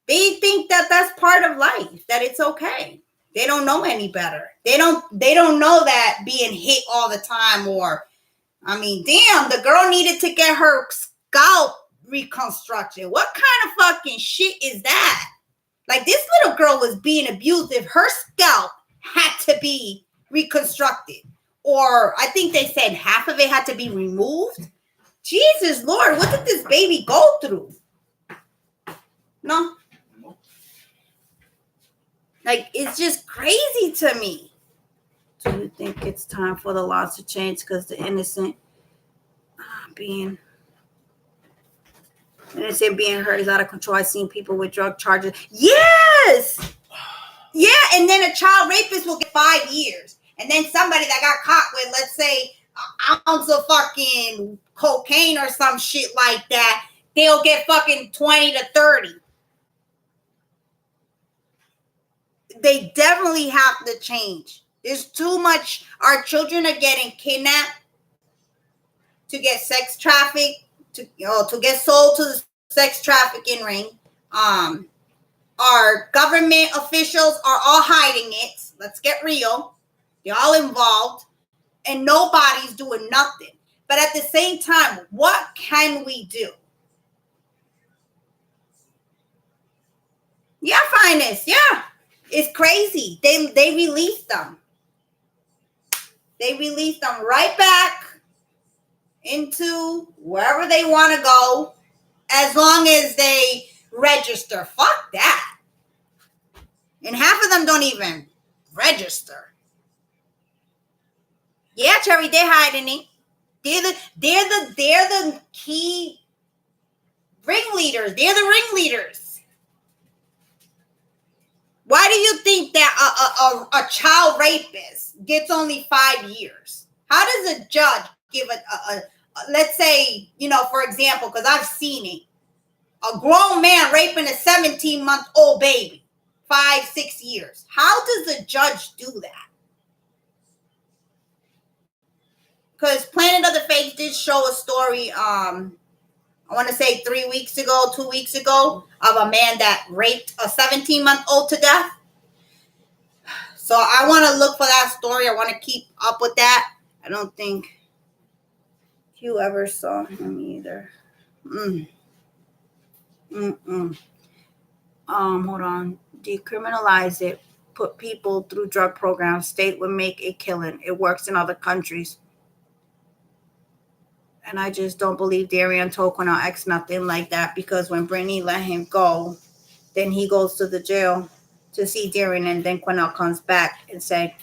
they think that that's part of life, that it's okay. They don't know any better. They don't know that being hit all the time, or I mean, damn, the girl needed to get her scalp reconstructed. What kind of fucking shit is that? Like, this little girl was being abused if her scalp had to be reconstructed. Or I think they said half of it had to be removed. Jesus Lord, what did this baby go through? No. Like, it's just crazy to me. Do you think it's time for the laws to change because the innocent being hurt is out of control? I've seen people with drug charges. Yes! Yeah, and then a child rapist will get 5 years. And then somebody that got caught with, let's say, an ounce of fucking cocaine or some shit like that, they'll get fucking 20 to 30. They definitely have to change. There's too much. Our children are getting kidnapped to get sex trafficked, to get sold to the sex trafficking ring. Our government officials are all hiding it. Let's get real. They're all involved, and nobody's doing nothing. But at the same time, what can we do? Yeah, Finest. Yeah. It's crazy. They released them. They released them right back into wherever they want to go, as long as they register. Fuck that. And half of them don't even register. Yeah, Cherry, they're hiding it. They're the key ringleaders. They're the ringleaders. Why do you think that a child rapist gets only 5 years? How does a judge give a let's say, for example, because I've seen it, a grown man raping a 17-month-old baby, 5-6 years. How does a judge do that? Because Planet of the Fakes did show a story, I want to say 2 weeks ago, of a man that raped a 17-month-old to death. So I want to look for that story. I want to keep up with that. I don't think you ever saw him either. Hold on. Decriminalize it. Put people through drug programs. State would make a killing. It works in other countries. And I just don't believe Darian told Quinell X nothing like that, because when Brittany let him go, then he goes to the jail to see Darian, and then Quinell comes back and said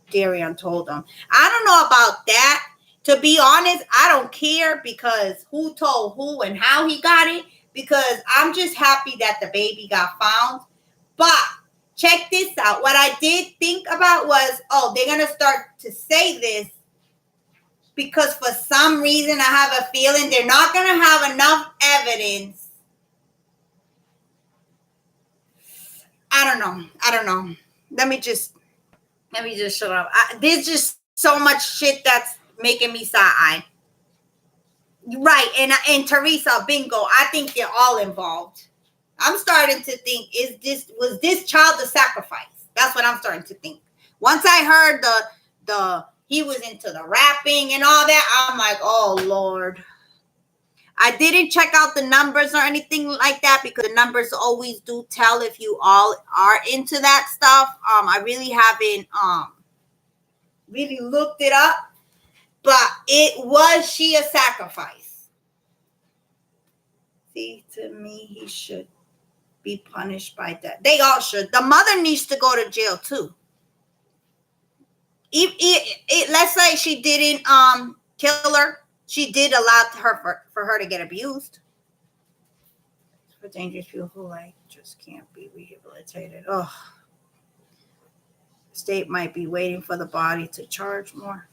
Darian told him. I don't know about that. To be honest, I don't care, because who told who and how he got it, because I'm just happy that the baby got found. But check this out. What I did think about was, they're going to start to say this, because for some reason I have a feeling they're not going to have enough evidence. I don't know. Let me just shut up. There's just so much shit that's making me side-eye. Right, and Teresa, bingo. I think they're all involved. I'm starting to think, was this child a sacrifice? That's what I'm starting to think. Once I heard the he was into the rapping and all that, I'm like, oh Lord. I didn't check out the numbers or anything like that, because the numbers always do tell if you all are into that stuff. I really haven't really looked it up, but was she a sacrifice? See, to me, he should be punished by that. They all should. The mother needs to go to jail too. Let's say she didn't kill her. She did allow for her to get abused. For dangerous people who just can't be rehabilitated. Oh, the state might be waiting for the body to charge more.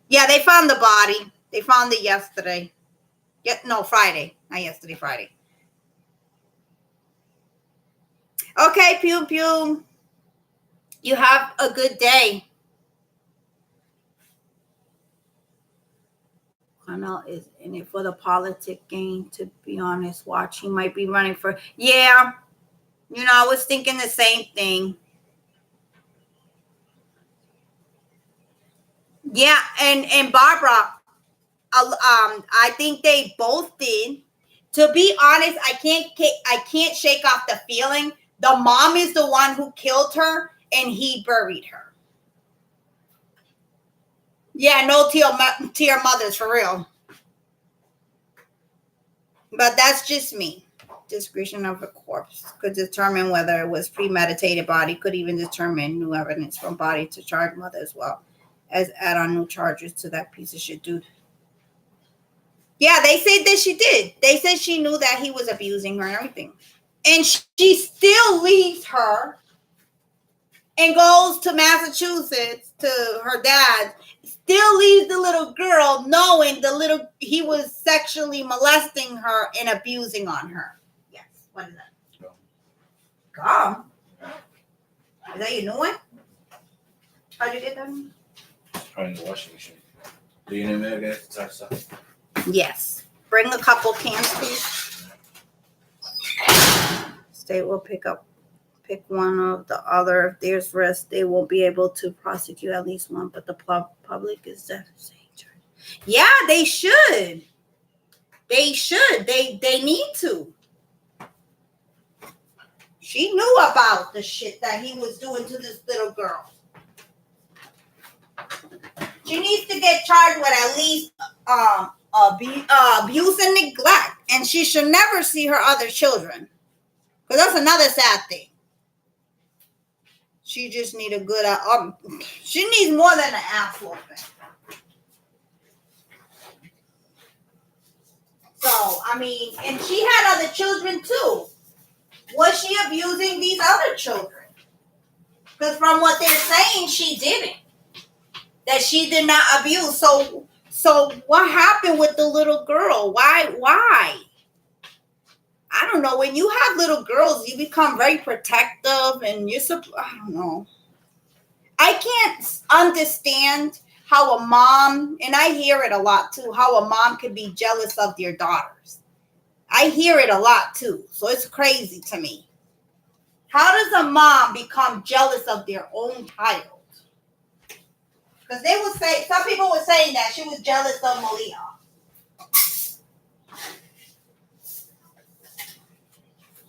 Yeah, they found the body. They found it yesterday. Friday. Not yesterday, Friday. Okay, Pew Pew. You have a good day. Quinell is in it for the politic gain, to be honest. Watch, he might be running for... Yeah, I was thinking the same thing. Yeah, and Barbara, I think they both did. To be honest, I can't shake off the feeling the mom is the one who killed her and he buried her. Yeah, no tier mothers for real. But that's just me. Description of a corpse could determine whether it was premeditated. Body could even determine new evidence from body to charge mother, as well as add on new charges to that piece of shit dude. Yeah, they said that she did. They said she knew that he was abusing her and everything. And she still leaves her and goes to Massachusetts to her dad. Still leaves the little girl knowing he was sexually molesting her and abusing on her. Yes. What is that? Gum. Is that your new one? How'd you get that? Probably in the washing machine. Do you need me to get the stuff? Yes. Bring a couple cans, please. State will pick one of the other. If there's rest, they will be able to prosecute at least one, but the public is definitely. Yeah, they should. They should. They need to. She knew about the shit that he was doing to this little girl. She needs to get charged with at least abuse and neglect, and she should never see her other children. Because that's another sad thing. She just need a good, she needs more than an ass whooping. So, I mean, and she had other children too. Was she abusing these other children? Because from what they're saying, she didn't. That she did not abuse. So what happened with the little girl? Why? I don't know. When you have little girls, you become very protective, and I don't know. I can't understand how a mom, and I hear it a lot too, how a mom could be jealous of their daughters. I hear it a lot too. So it's crazy to me. How does a mom become jealous of their own child? Because they would say, some people were saying that she was jealous of Malia.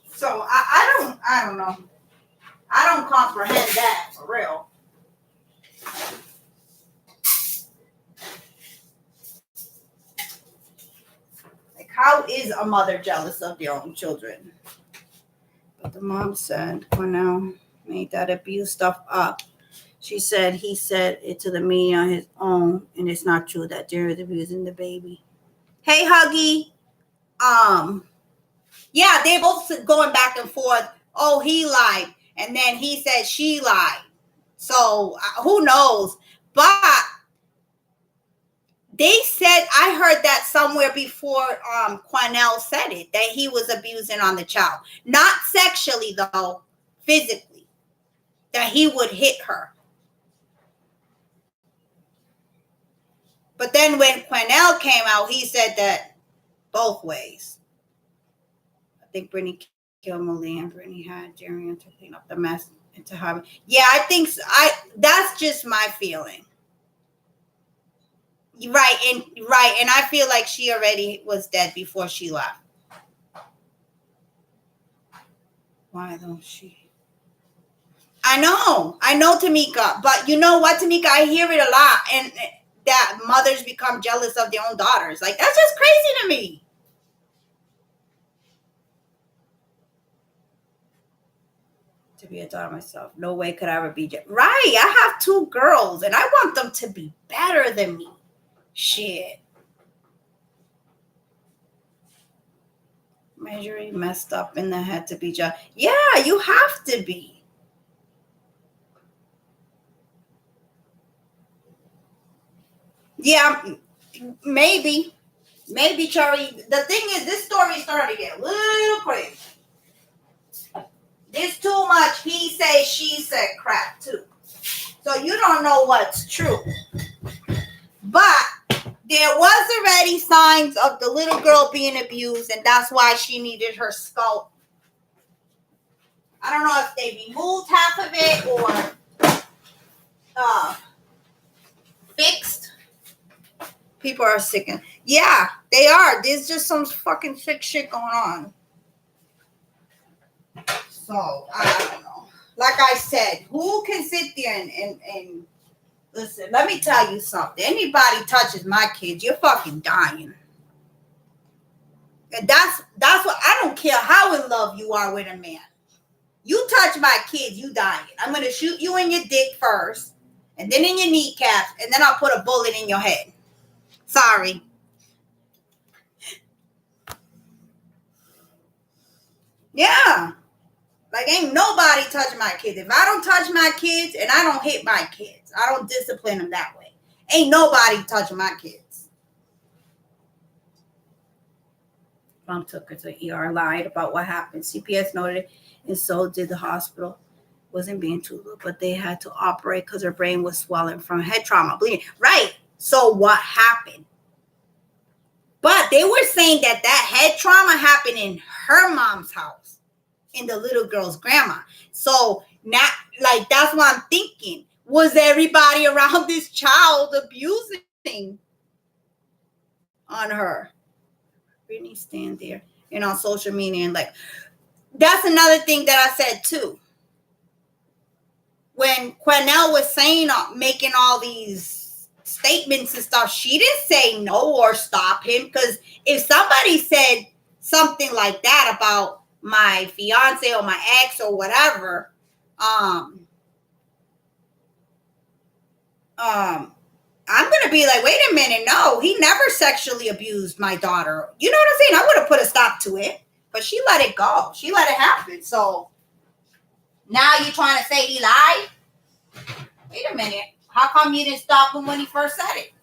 So I don't know. I don't comprehend that for real. Like, how is a mother jealous of their own children? But the mom said, Cornell made that abuse stuff up. She said he said it to the media on his own, and it's not true that Jerry is abusing the baby. Hey, Huggy. Yeah, they both going back and forth. Oh, he lied. And then he said she lied. So who knows? But they said, I heard that somewhere before Cornell said it, that he was abusing on the child. Not sexually, though, physically. That he would hit her. But then when Cornell came out, he said that both ways. I think Brittany killed Malia and Brittany had Jerry to clean up the mess into her. Yeah, I think so. That's just my feeling. Right, and I feel like she already was dead before she left. Why don't she? I know, Tamika, but you know what, Tamika? I hear it a lot, and that mothers become jealous of their own daughters. Like, that's just crazy to me. To be a daughter myself, no way could I ever be right. I have 2 girls, and I want them to be better than me. Shit. Marjorie messed up in the head to be just. Yeah, you have to be. Yeah, maybe, Charlie. The thing is, this story is starting to get a little crazy. There's too much he said, she said crap too. So you don't know what's true. But there was already signs of the little girl being abused, and that's why she needed her skull. I don't know if they removed half of it or fixed. People are sick. Yeah, they are. There's just some fucking sick shit going on. So, I don't know. Like I said, who can sit there and listen, let me tell you something. Anybody touches my kids, you're fucking dying. And that's what, I don't care how in love you are with a man. You touch my kids, you dying. I'm going to shoot you in your dick first, and then in your kneecaps, and then I'll put a bullet in your head. Sorry. Yeah. Like, ain't nobody touching my kids. If I don't touch my kids and I don't hit my kids, I don't discipline them that way. Ain't nobody touching my kids. Mom took her to ER, lied about what happened. CPS noted, and so did the hospital. Wasn't being too good, but they had to operate because her brain was swelling from head trauma, bleeding. Right. So what happened? But they were saying that head trauma happened in her mom's house, in the little girl's grandma. So not like, that's what I'm thinking. Was everybody around this child abusing on her? Brittany stand there and on social media and like, that's another thing that I said too. When Cornell was saying, making all these statements and stuff. She didn't say no or stop him, because if somebody said something like that about my fiance or my ex or whatever, I'm gonna be like, wait a minute, no, he never sexually abused my daughter. You know what I'm saying? I would have put a stop to it, but she let it go. She let it happen. So now you're trying to say he lied? Wait a minute. How come you didn't stop him when he first said it?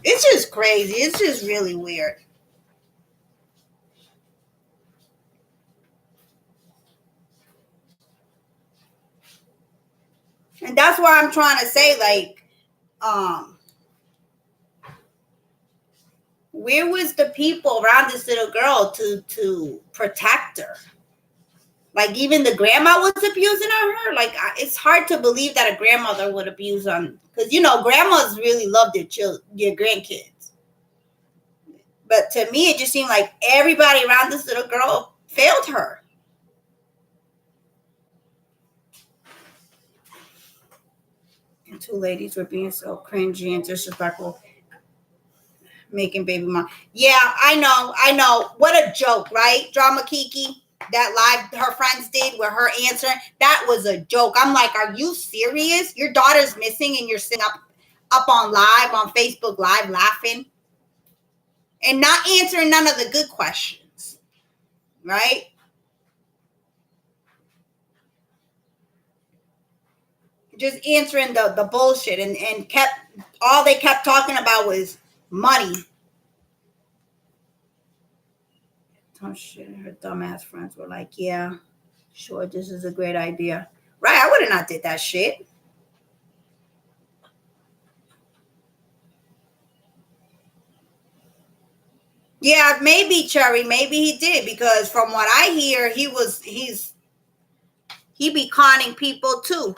It's just crazy. It's just really weird. And that's why I'm trying to say, like, where was the people around this little girl to protect her? Like, even the grandma was abusing her. Like, it's hard to believe that a grandmother would abuse on, because grandmas really love their grandkids. But to me, it just seemed like everybody around this little girl failed her. And two ladies were being so cringy and disrespectful, making baby mom. Yeah, I know. What a joke, right? Drama Kiki. That live her friends did with her answering, that was a joke. I'm like, are you serious? Your daughter's missing and you're sitting up on live on Facebook Live laughing and not answering none of the good questions, right? Just answering the bullshit and all they kept talking about was money. Oh shit, her dumbass friends were like, yeah, sure, this is a great idea. Right, I would have not did that shit. Yeah, maybe, Cherry, maybe he did, because from what I hear, he be conning people too.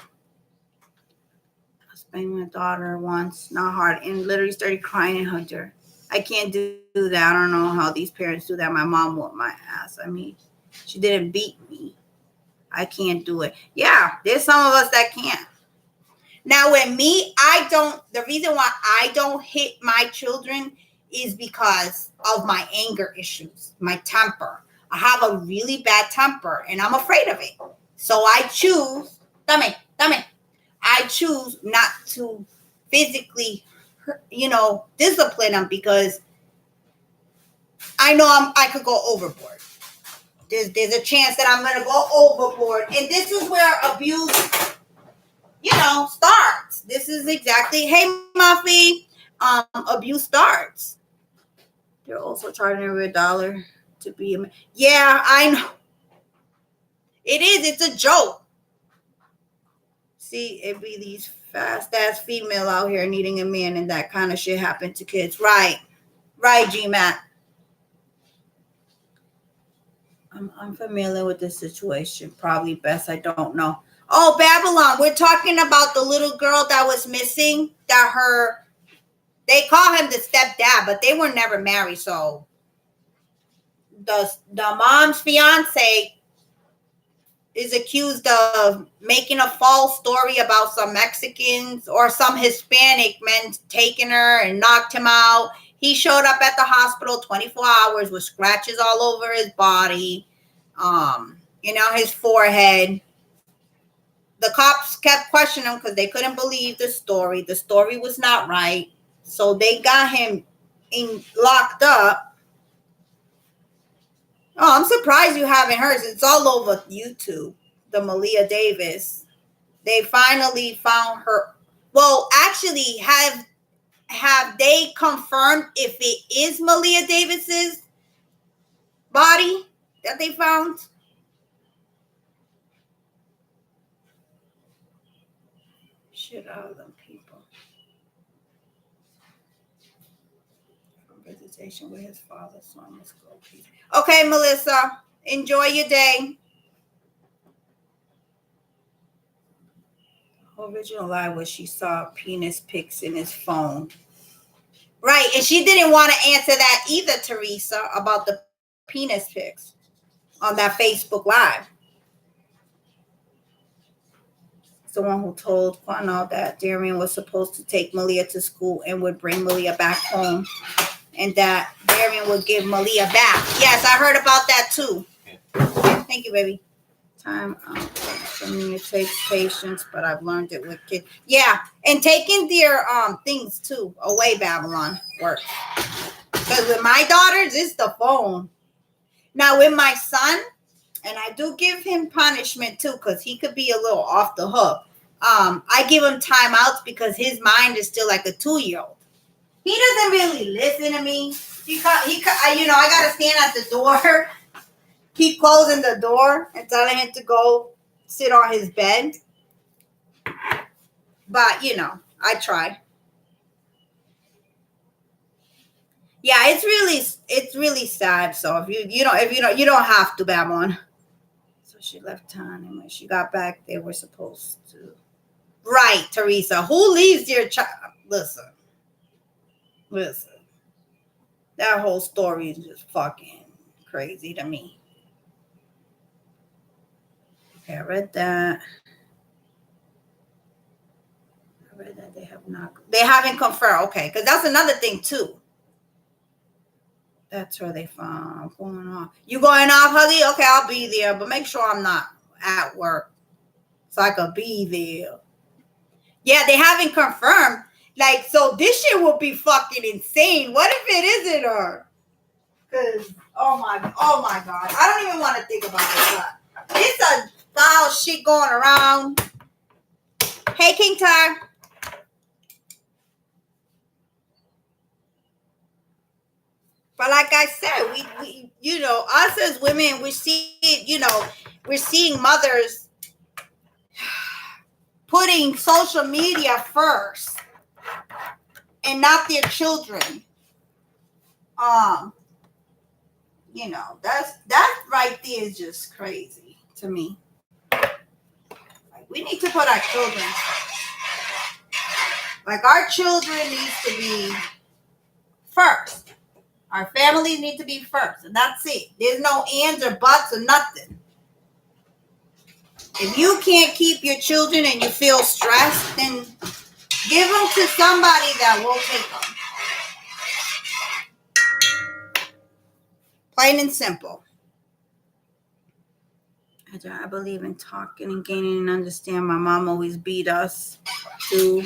I was banging my daughter once, not hard, and literally started crying and hugged her. I can't do that. I don't know how these parents do that. My mom whooped my ass. I mean, she didn't beat me. I can't do it. Yeah, there's some of us that can't. Now, with me, the reason why I don't hit my children is because of my anger issues, my temper. I have a really bad temper and I'm afraid of it. So I choose, I choose not to physically, discipline them, because I know I could go overboard. There's a chance that I'm going to go overboard. And this is where abuse, starts. This is exactly, hey, Muffy, abuse starts. They're also charging every $1 to be yeah, I know. It is. It's a joke. See, it be these fast-ass female out here needing a man, and that kind of shit happened to kids. Right, GMAT. I'm familiar with this situation. Probably best I don't know. Oh, Babylon, we're talking about the little girl that was missing. They call him the stepdad, but they were never married. So the mom's fiance is accused of making a false story about some Mexicans or some Hispanic men taking her and knocked him out. He showed up at the hospital 24 hours with scratches all over his body, his forehead. The cops kept questioning him because they couldn't believe the story. The story was not right. So they got him locked up. Oh, I'm surprised you haven't heard. It's all over YouTube. The Malia Davis. They finally found her. Well, actually, have they confirmed if it is Malia Davis's body that they found? Shit out of them people. From visitation with his father, so I must go. Okay, Melissa, enjoy your day. Her original lie was she saw penis pics in his phone. Right, and she didn't want to answer that either, Teresa, about the penis pics. on that Facebook Live. The one who told Quano that Darian was supposed to take Malia to school and would bring Malia back home, and that Darian would give Malia back. Yes, I heard about that too. Thank you, baby. Time for me, it takes patience, but I've learned it with kids. Yeah, and taking their things too away, Babylon works. Because with my daughters, it's the phone. Now with my son, and I do give him punishment too, because he could be a little off the hook. I give him timeouts because his mind is still like a 2-year-old. He doesn't really listen to me. I gotta stand at the door, keep closing the door, and telling him to go sit on his bed. But I try. Yeah, it's really sad. So if you don't have to, Babylon. So she left town, and when she got back, they were supposed to. Right, Teresa. Who leaves your child? Listen. That whole story is just fucking crazy to me. Okay, I read that. They haven't confirmed. Okay, because that's another thing too. That's where they found going off. You going off, Huggy? Okay, I'll be there, but make sure I'm not at work so I could be there. Yeah, they haven't confirmed. Like, so this shit will be fucking insane. What if it isn't her? Because, oh my God. I don't even want to think about it. But it's a foul shit going around. Hey, King Tar. But like I said, we us as women, we're seeing mothers putting social media first and not their children. That right there is just crazy to me. Like, we need to put our children first. Like, our children needs to be first. Our families need to be first, and that's it. There's no ands or buts or nothing. If you can't keep your children and you feel stressed, then give them to somebody that will take them. Plain and simple. I believe in talking and gaining and understand. My mom always beat us to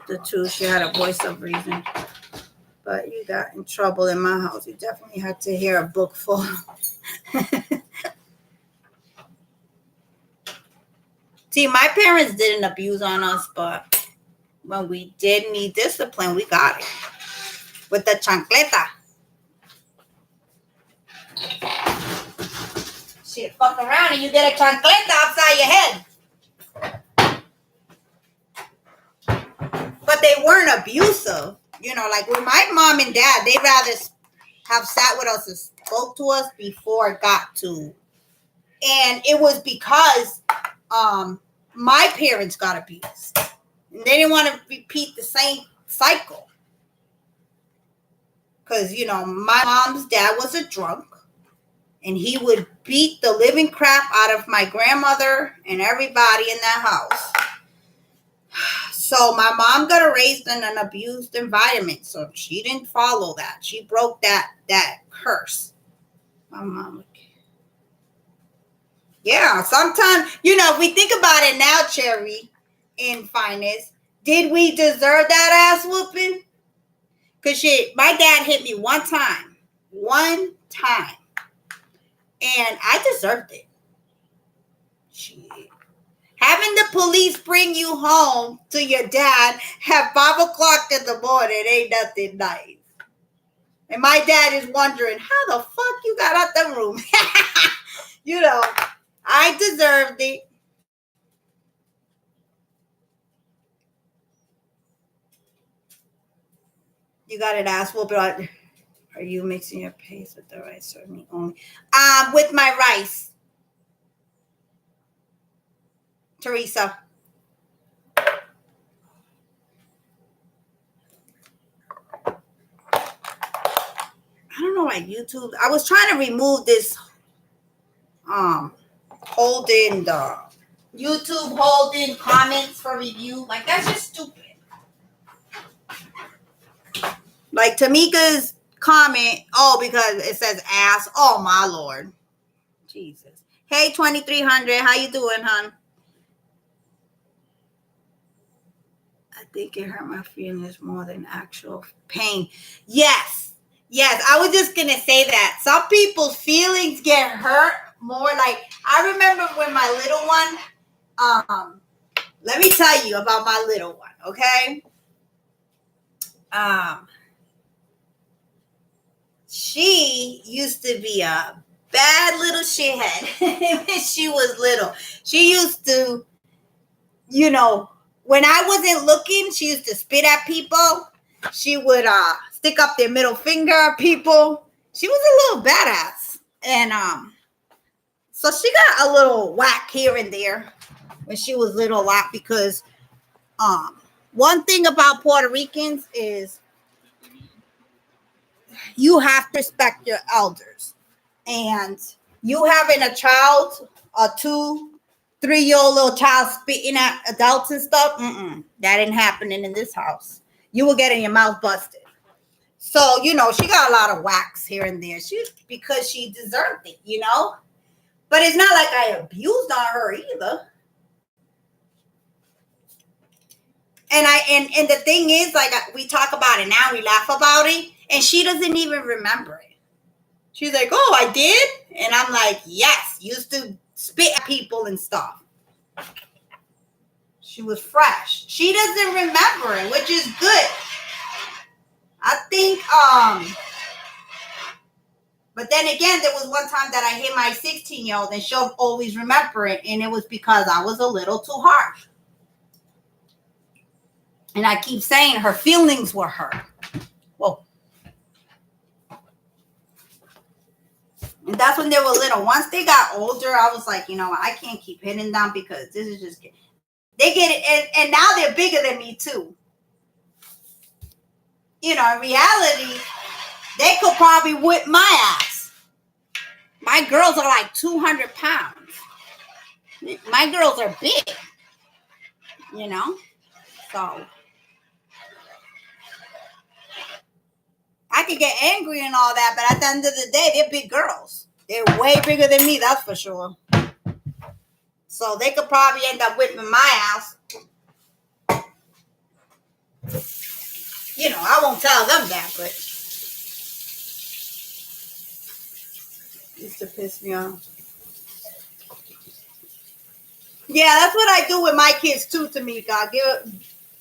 the truth. She had a voice of reason. But you got in trouble in my house. You definitely had to hear a book full. See, my parents didn't abuse on us, but when we did need discipline, we got it. With the chancleta. Shit, fuck around and you get a chancleta upside your head. But they weren't abusive. Like with my mom and dad, they'd rather have sat with us and spoke to us before it got to. And it was because my parents got abused. And they didn't want to repeat the same cycle. Because, my mom's dad was a drunk. And he would beat the living crap out of my grandmother and everybody in that house. So my mom got raised in an abused environment. So she didn't follow that. She broke that curse. My mom. Yeah, sometimes, if we think about it now, Cherry, in finest, did we deserve that ass whooping? Because my dad hit me one time. And I deserved it. Shit. Having the police bring you home to your dad at 5 o'clock in the morning ain't nothing nice. And my dad is wondering, how the fuck you got out the room? I deserved it. You got an ass whooping. Are you mixing your paste with the rice or me only? With my rice. Teresa. I don't know why YouTube. I was trying to remove this holding the YouTube holding comments for review. Like, that's just stupid. Like Tamika's comment, oh, because it says ass. Oh my Lord. Jesus. Hey 2300, how you doing, hon? I think it hurt my feelings more than actual pain. Yes. Yes, I was just gonna say that. Some people's feelings get hurt more. Like, I remember when my little one, let me tell you about my little one, okay? She used to be a bad little shithead when she was little. She used to, you know, when I wasn't looking, she used to spit at people. She would stick up their middle finger at people. She was a little badass. And so she got a little whack here and there when she was little, a lot, because one thing about Puerto Ricans is you have to respect your elders. And you having a child, a 2-3-year-old little child spitting at adults and stuff, that ain't happening in this house. You will get in your mouth busted. So, you know, she got a lot of whacks here and there. Because she deserved it, you know? But it's not like I abused on her either. And the thing is, like, we talk about it now, we laugh about it, and she doesn't even remember it. She's like, oh, I did? And I'm like, yes, used to spit at people and stuff. She was fresh. She doesn't remember it, which is good. I think, but then again, there was one time that I hit my 16-year-old and she'll always remember it. And it was because I was a little too harsh. And I keep saying her feelings were hurt. Whoa. And that's when they were little. Once they got older, I was like, you know, I can't keep hitting them because this is just, they get it. And now they're bigger than me too. You know, in reality, they could probably whip my ass. My girls are like 200 pounds. My girls are big. You know? So I could get angry and all that, but at the end of the day, they're big girls. They're way bigger than me, that's for sure. So they could probably end up whipping my ass. You know, I won't tell them that, but it used to piss me off. Yeah, that's what I do with my kids too, Tamika.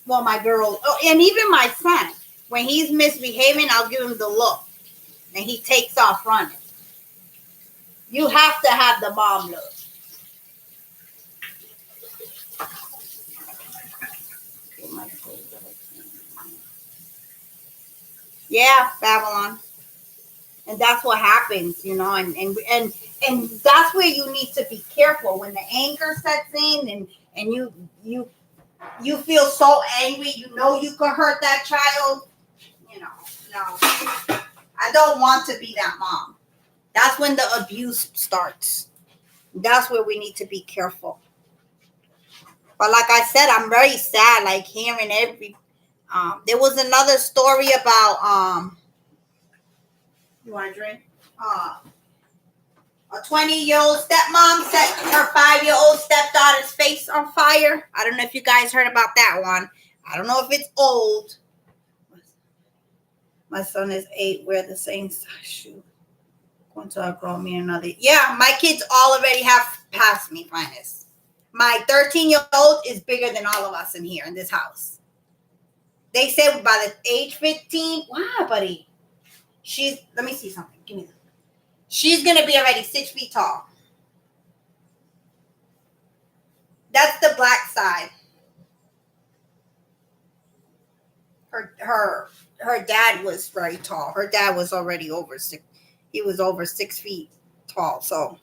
My girls, and even my son. When he's misbehaving, I'll give him the look. And he takes off running. You have to have the mom look. Yeah, Babylon. And that's what happens, you know, and that's where you need to be careful when the anger sets in and you feel so angry, you know you could hurt that child. You know, no. I don't want to be that mom. That's when the abuse starts. That's where we need to be careful. But like I said, I'm very sad, like hearing there was another story about you want a drink? A 20-year-old stepmom set her 5-year-old stepdaughter's face on fire. I don't know if you guys heard about that one. I don't know if it's old. My son is 8. Wear the same size shoe. Going to outgrow me another. Yeah, my kids all already have passed me, finest. My 13-year-old is bigger than all of us in here in this house. They say by the age 15, wow, buddy. Let me see something. Give me that. She's going to be already 6 feet tall. That's the black side. Her dad was very tall. Her dad was already over 6. He was over 6 feet tall. So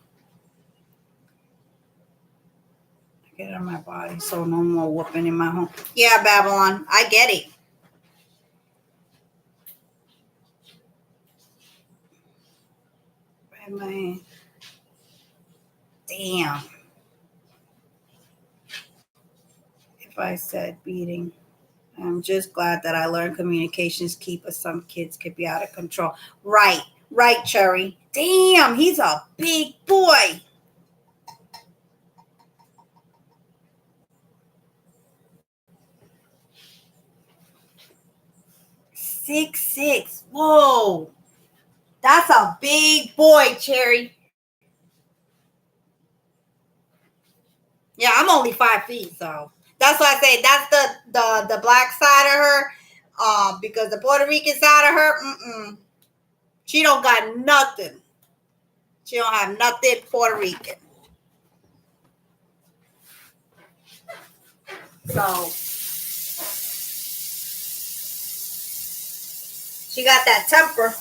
I get it on my body. So no more whooping in my home. Yeah, Babylon. I get it. Damn. If I said beating, I'm just glad that I learned communications key, but some kids could be out of control. Right, right, Cherry. Damn, he's a big boy. 6'6". Whoa. That's a big boy, Cherry. Yeah, I'm only 5 feet, so that's why I say that's the black side of her. Because the Puerto Rican side of her, she don't got nothing. She don't have nothing Puerto Rican. So she got that temper.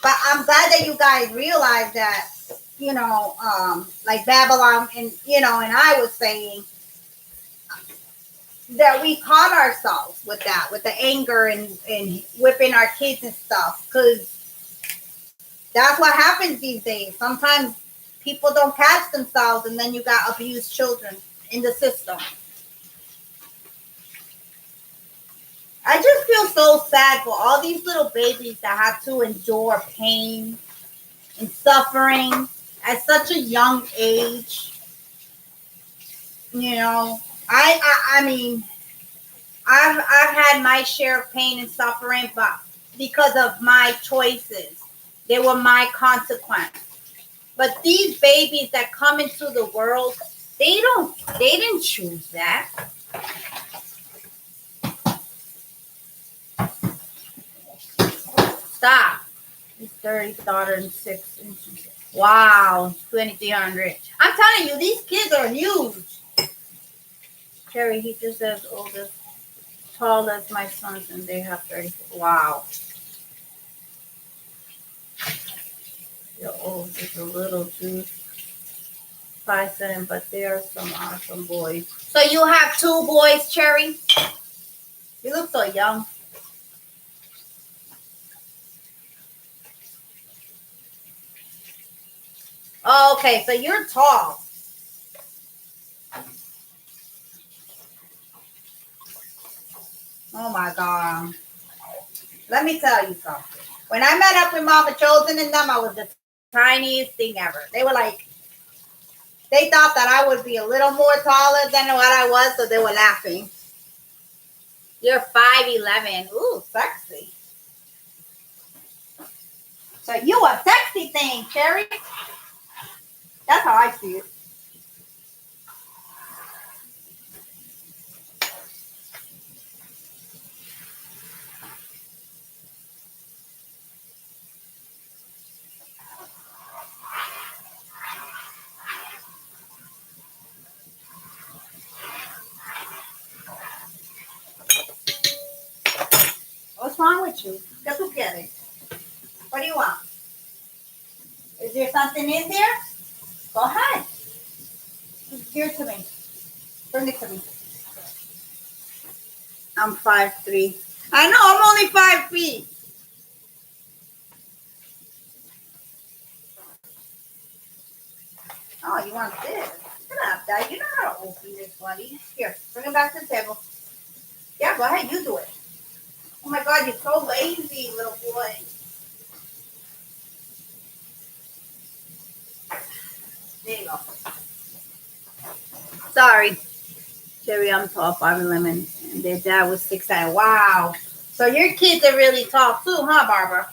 But I'm glad that you guys realize that, like Babylon and and I was saying that we caught ourselves with that, with the anger and whipping our kids and stuff, because that's what happens these days. Sometimes people don't catch themselves, and then you got abused children in the system. I just feel so sad for all these little babies that have to endure pain and suffering at such a young age. I mean, I've had my share of pain and suffering, but because of my choices, they were my consequence. But these babies that come into the world, they didn't choose that. Stop. His 30 daughter and 6 inches. Wow, 2,300. I'm telling you, these kids are huge. Cherry, he just as old as tall as my sons, and they have 30. Wow. Your old is a little too 5'7", but they are some awesome boys. So you have 2 boys, Cherry? You look so young. Oh, okay, so you're tall. Oh my God. Let me tell you something. When I met up with Mama Chosen and them, I was the tiniest thing ever. They were like, they thought that I would be a little more taller than what I was, so they were laughing. You're 5'11". Ooh, sexy. So you a sexy thing, Cherry. That's how I see it. What's wrong with you? Get together. What do you want? Is there something in there? Go ahead. Give it to me. Bring it to me. I'm 5'3". I know, I'm only 5 feet. Oh, you want this? Get up, Dad. You know how to open this, buddy. Here, bring it back to the table. Yeah, go ahead. You do it. Oh my God, you're so lazy, little boy. There you go. Sorry, Cherry, I'm tall, 5'11", and their dad was 6'9". Wow. So your kids are really tall too, huh, Barbara?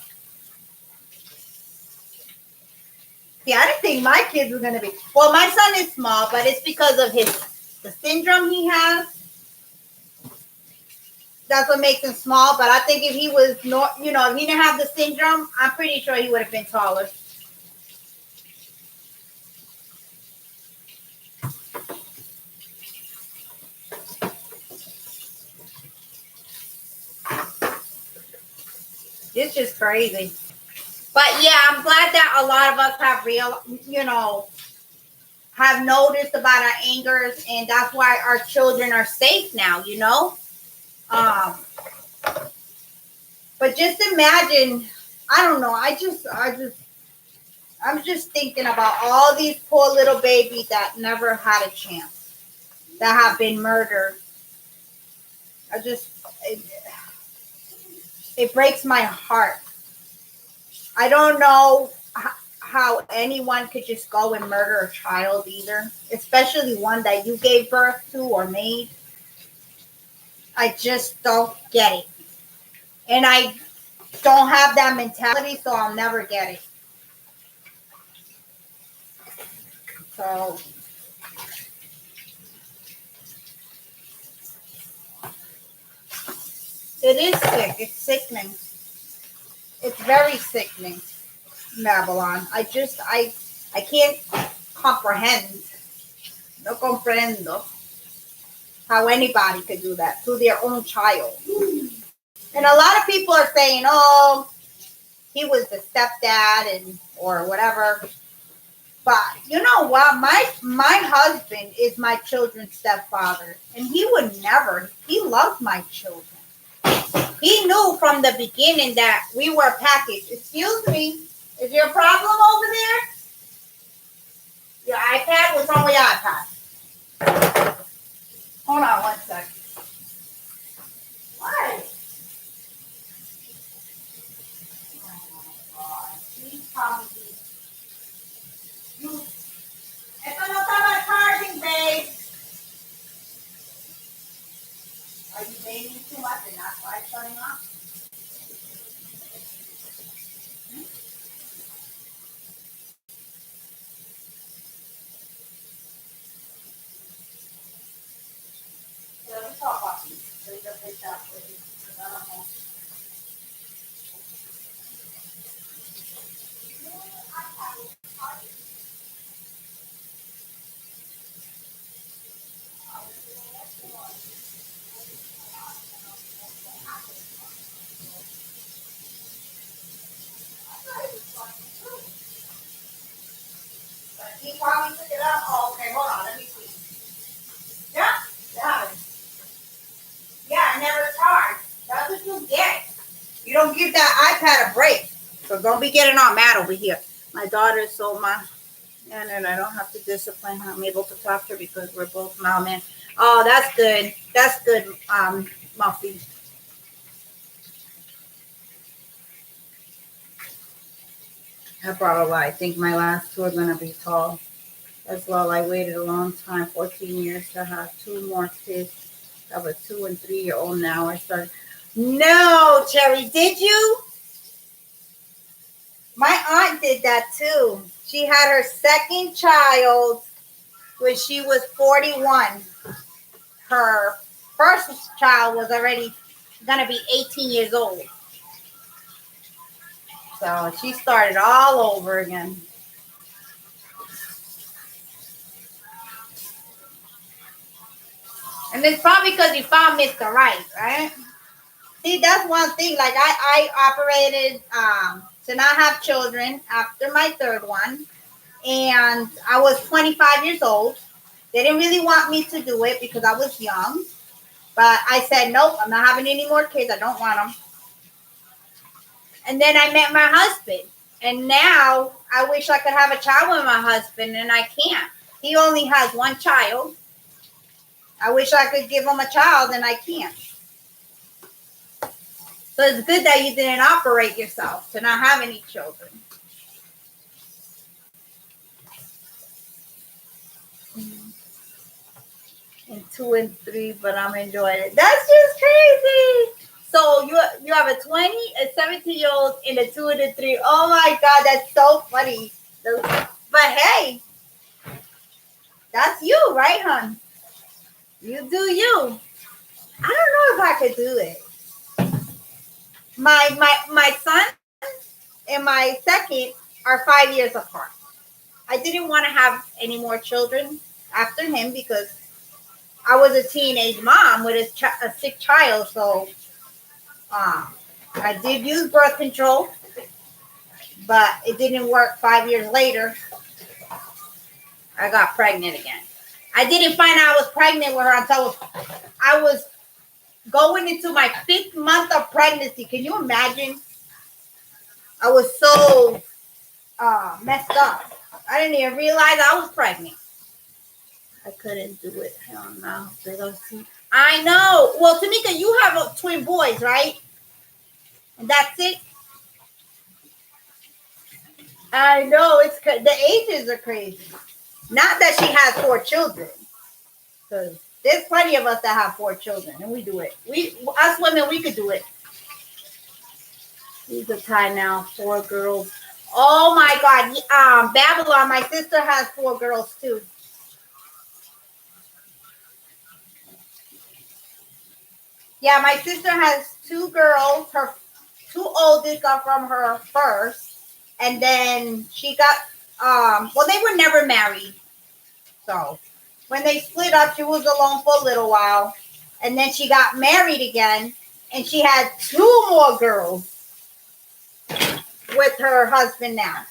Yeah, I didn't think my kids were gonna be. Well, my son is small, but it's because of the syndrome he has. That's what makes him small. But I think if he was not, if he didn't have the syndrome, I'm pretty sure he would have been taller. It's just crazy. But yeah, I'm glad that a lot of us have noticed about our angers, and that's why our children are safe now, But But just imagine, I don't know. I'm just thinking about all these poor little babies that never had a chance, that have been murdered. I just, it, it breaks my heart. I don't know how anyone could just go and murder a child either, especially one that you gave birth to or made. I just don't get it. And I don't have that mentality, so I'll never get it. So it is sick. It's sickening. It's very sickening, Babylon. I can't comprehend. No comprendo how anybody could do that to their own child. And a lot of people are saying, "Oh, he was the stepdad and or whatever." But you know what? My husband is my children's stepfather, and he would never. He loved my children. He knew from the beginning that we were packaged. Excuse me, is there a problem over there? Your iPad? What's wrong with your iPad? Hold on one second. What? Oh my God. Please probably you. Esto no estaba charging, babe. Are you banging too much and that's why it's shutting off? Yeah, let me talk about these. So you can fix that for you. I don't know. He probably took it up. Oh, okay, hold on, let me see. Yeah, yeah. Yeah, never charged. That's what you get. You don't give that iPad a break. So don't be getting all mad over here. My daughter so and I don't have to discipline her. I'm able to talk to her because we're both mom and oh, that's good. That's good, Muffy. I brought a lot. I think my last two are gonna be tall as well. I waited a long time, 14 years to have two more kids. I have a 2 and 3 year old now. I started. No, Cherry, did you? My aunt did that too. She had her second child when she was 41. Her first child was already gonna be 18 years old. So she started all over again. And it's probably because you found Mr. Right, right? See, that's one thing. Like I operated to not have children after my third one. And I was 25 years old. They didn't really want me to do it because I was young. But I said, nope, I'm not having any more kids. I don't want them. And then I met my husband. And now I wish I could have a child with my husband, and I can't. He only has one child. I wish I could give him a child, and I can't. So it's good that you didn't operate yourself to not have any children. And 2 and 3, but I'm enjoying it. That's just crazy. So you have a 20, a 17-year-old, and a 2 and a 3. Oh my God, that's so funny. But hey, that's you, right, hon? You do you. I don't know if I could do it. My son and my second are 5 years apart. I didn't want to have any more children after him because I was a teenage mom with a sick child. So I did use birth control, but it didn't work. 5 years later, I got pregnant again. I didn't find out I was pregnant with her until I was going into my 5th month of pregnancy. Can you imagine? I was so messed up. I didn't even realize I was pregnant. I couldn't do it. Hell no. I know. Well, Tamika, you have twin boys, right? And that's it. I know. The ages are crazy. Not that she has 4 children, because there's plenty of us that have 4 children, and we do it. Us women, we could do it. He's a tie now. 4 girls. Oh my God. Babylon. My sister has 4 girls too. Yeah, my sister has 2 girls. Her 2 oldest are from her first, and then she got. Well, they were never married, so when they split up, she was alone for a little while, and then she got married again, and she had 2 more girls with her husband now.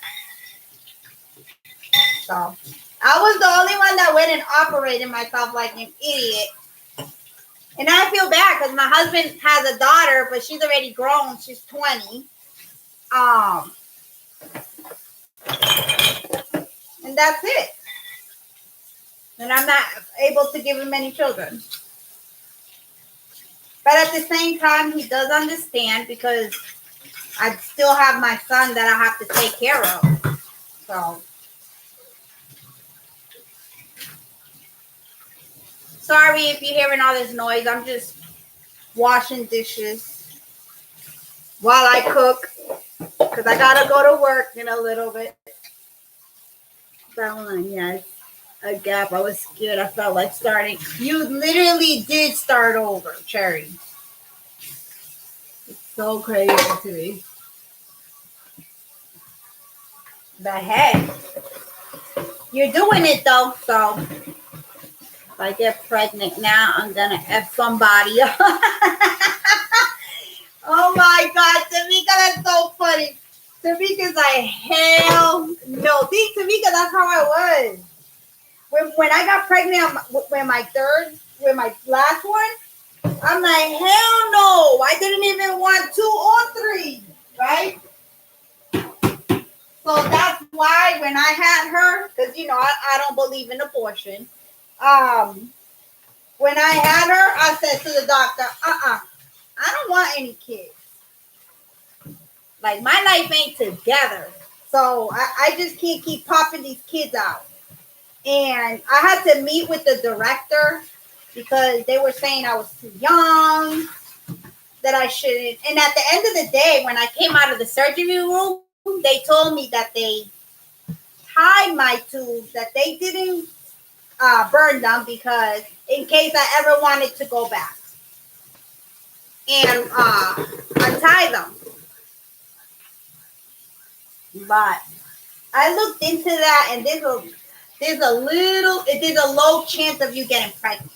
So I was the only one that went and operated myself like an idiot. And I feel bad because my husband has a daughter, but she's already grown. She's 20. And that's it. And I'm not able to give him any children. But at the same time, he does understand because I still have my son that I have to take care of. So. Sorry if you're hearing all this noise. I'm just washing dishes while I cook because I gotta go to work in a little bit. That one, yeah, it's a gap. I was scared. I felt like starting. You literally did start over, Cherry. It's so crazy to me. But hey, you're doing it though, so. If I get pregnant now, I'm gonna F somebody up. Oh my God, Tamika, that's so funny. Tamika's like, hell no. See, Tamika, that's how I was. When I got pregnant with my last one, I'm like, hell no. I didn't even want 2 or 3, right? So that's why when I had her, because I don't believe in abortion. When I had her, I said to the doctor, I don't want any kids. Like, my life ain't together. So I just can't keep popping these kids out. And I had to meet with the director because they were saying I was too young, that I shouldn't. And at the end of the day, when I came out of the surgery room, they told me that they tied my tubes, that they didn't burn them because in case I ever wanted to go back and untie them. But I looked into that, and there's a low chance of you getting pregnant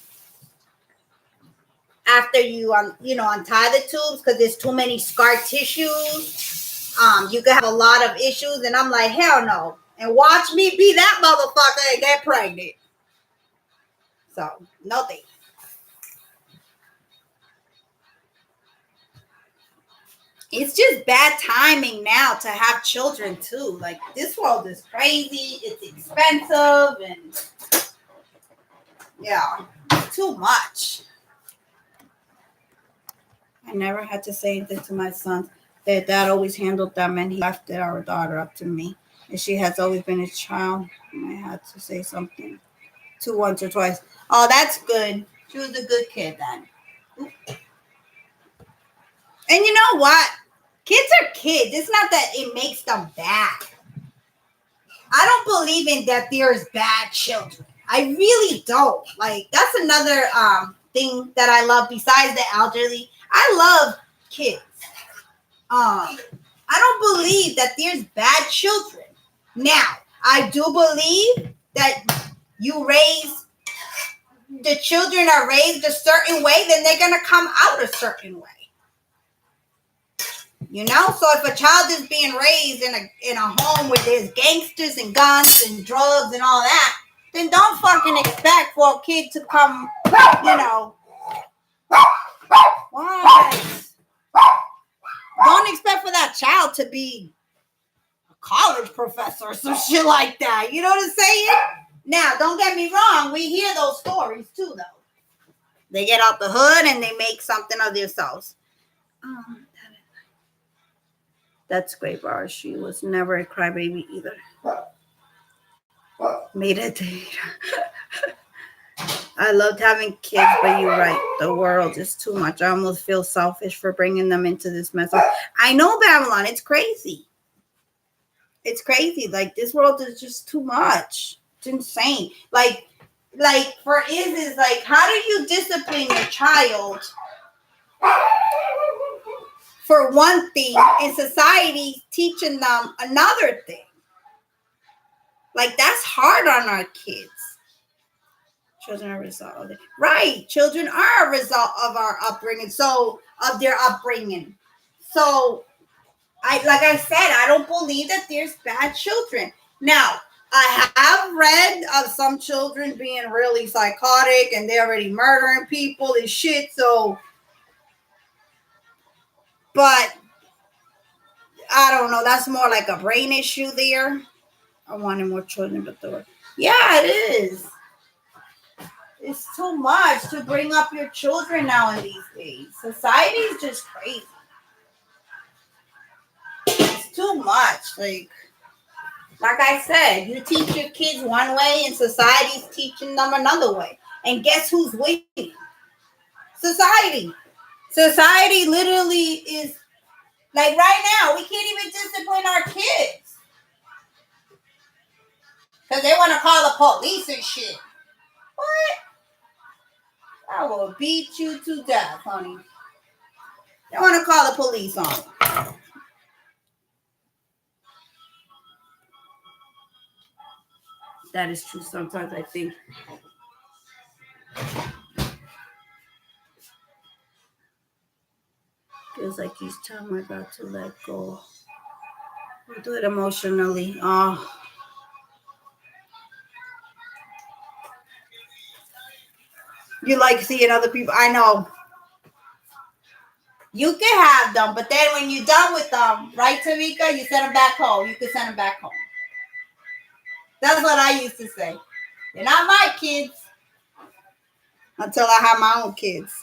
after you untie the tubes because there's too many scar tissues. You could have a lot of issues, and I'm like, hell no. And watch me be that motherfucker and get pregnant. So, no thanks. It's just bad timing now to have children too. Like, this world is crazy. It's expensive, and yeah, it's too much. I never had to say anything to my sons. Their dad always handled them, and he left our daughter up to me. And she has always been his child. And I had to say something once or twice. Oh, that's good. She was a good kid then. Oop. And you know what? Kids are kids. It's not that it makes them bad. I don't believe in that there's bad children. I really don't. Like, that's another thing that I love besides the elderly. I love kids. I don't believe that there's bad children. Now, I do believe that the children are raised a certain way, then they're going to come out a certain way. So if a child is being raised in a home where there's gangsters and guns and drugs and all that, then don't fucking expect for a kid to come, What? Don't expect for that child to be a college professor or some shit like that. You know what I'm saying? Now, don't get me wrong. We hear those stories too, though. They get out the hood and they make something of themselves. That's great, Bar. She was never a crybaby either. Made a date. I loved having kids, but you're right. The world is too much. I almost feel selfish for bringing them into this mess. I know, Babylon. It's crazy. It's crazy. Like, this world is just too much. It's insane. Like for instance, like, how do you discipline your child for one thing and society teaching them another thing? Like, that's hard on our kids. Children are a result of it. Right. Children are a result of our upbringing. So, of their upbringing. So, like I said, I don't believe that there's bad children. Now, I have read of some children being really psychotic and they're already murdering people and shit. So, but I don't know. That's more like a brain issue there. I wanted more children, but yeah, it is. It's too much to bring up your children now in these days. Society is just crazy. It's too much. Like I said, you teach your kids one way and society's teaching them another way. And guess who's winning? Society. Society literally is, like, right now, we can't even discipline our kids. Because they want to call the police and shit. What? I will beat you to death, honey. They want to call the police on you. That is true. Sometimes I think feels like each time I got to let go. I do it emotionally. Oh. You like seeing other people. I know. You can have them, but then when you're done with them, right, Tamika, you send them back home. You can send them back home. That's what I used to say. They're not my kids until I have my own kids.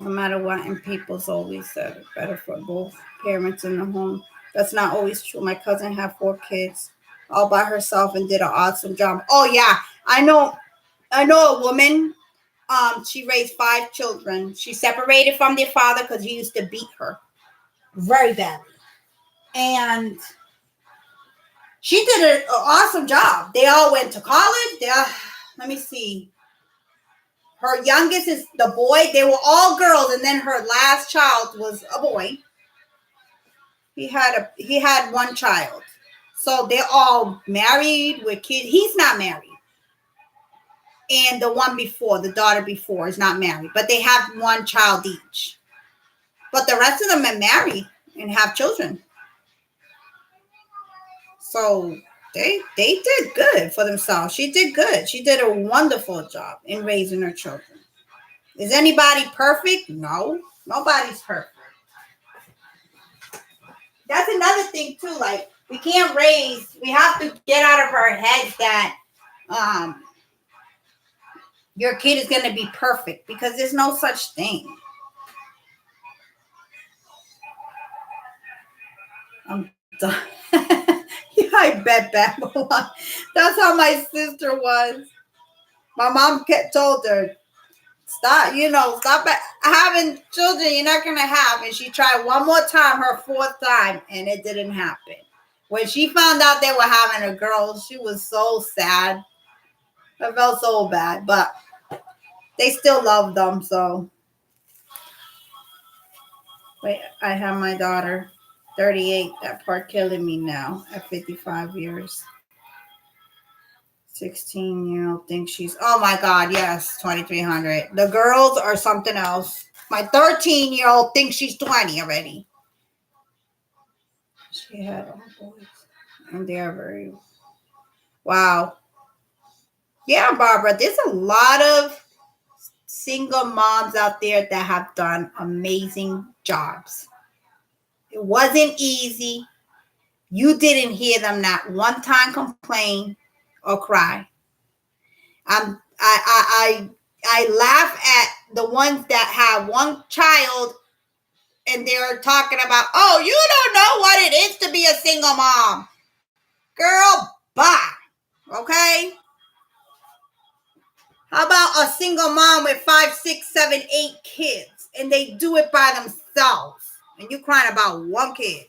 No matter what, and people's always said better for both parents in the home. That's not always true. My cousin had 4 kids all by herself and did an awesome job. Oh yeah, I know a woman. She raised 5 children. She separated from their father because he used to beat her very badly, and she did an awesome job. They all went to college. Let me see. Her youngest is the boy. They were all girls, and then her last child was a boy. He had 1 child. So they're all married with kids. He's not married. And the one before, the daughter before, is not married. But they have 1 child each. But the rest of them are married and have children. So they did good for themselves. She did good. She did a wonderful job in raising her children. Is anybody perfect? No. Nobody's perfect. That's another thing too. Like, we have to get out of our heads that your kid is going to be perfect, because there's no such thing. I'm done. Yeah, I bet Babylon. That's how my sister was. My mom told her, stop having children you're not going to have. And she tried one more time, her 4th time, and it didn't happen. When she found out they were having a girl, she was so sad. I felt so bad, but they still love them. So, wait, I have my daughter, 38. That part killing me now at 55 years. 16-year-old thinks she's, oh my God, yes, 2,300. The girls are something else. My 13-year-old thinks she's 20 already. She had all boys, and they are very, wow. Yeah, Barbara, there's a lot of single moms out there that have done amazing jobs. It wasn't easy. You didn't hear them not one time complain or cry. I laugh at the ones that have one child and they're talking about, oh, you don't know what it is to be a single mom. Girl, bye. Okay? How about a single mom with 5, 6, 7, 8 kids and they do it by themselves and you crying about one kid?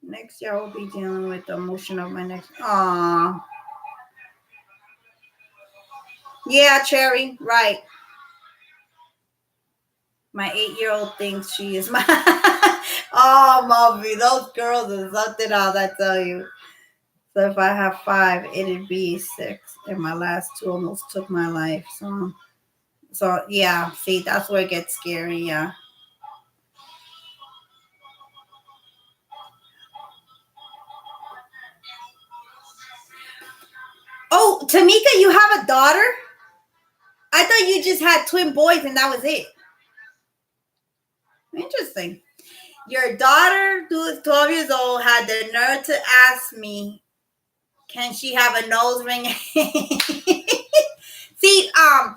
Next year, I will be dealing with the emotion of my next. Aww. Yeah, Cherry, right. My 8-year-old thinks she is my. Oh, Mommy, those girls are something else, I tell you. So if I have 5, it'd be 6. And my last 2 almost took my life. So yeah, see, that's where it gets scary, yeah. Oh, Tamika, you have a daughter? I thought you just had twin boys and that was it. Interesting. Your daughter, who is 12 years old, had the nerve to ask me, can she have a nose ring? See, I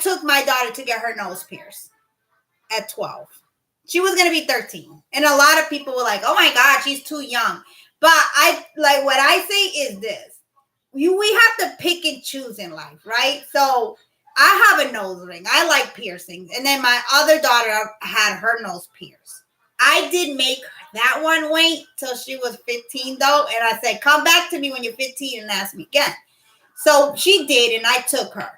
took my daughter to get her nose pierced at 12. She was gonna be 13. And a lot of people were like, oh my God, she's too young. But what I say is this. We have to pick and choose in life, right? So I have a nose ring. I like piercings. And then my other daughter had her nose pierced. I did make that one wait till she was 15 though. And I said, come back to me when you're 15 and ask me again. So she did, and I took her.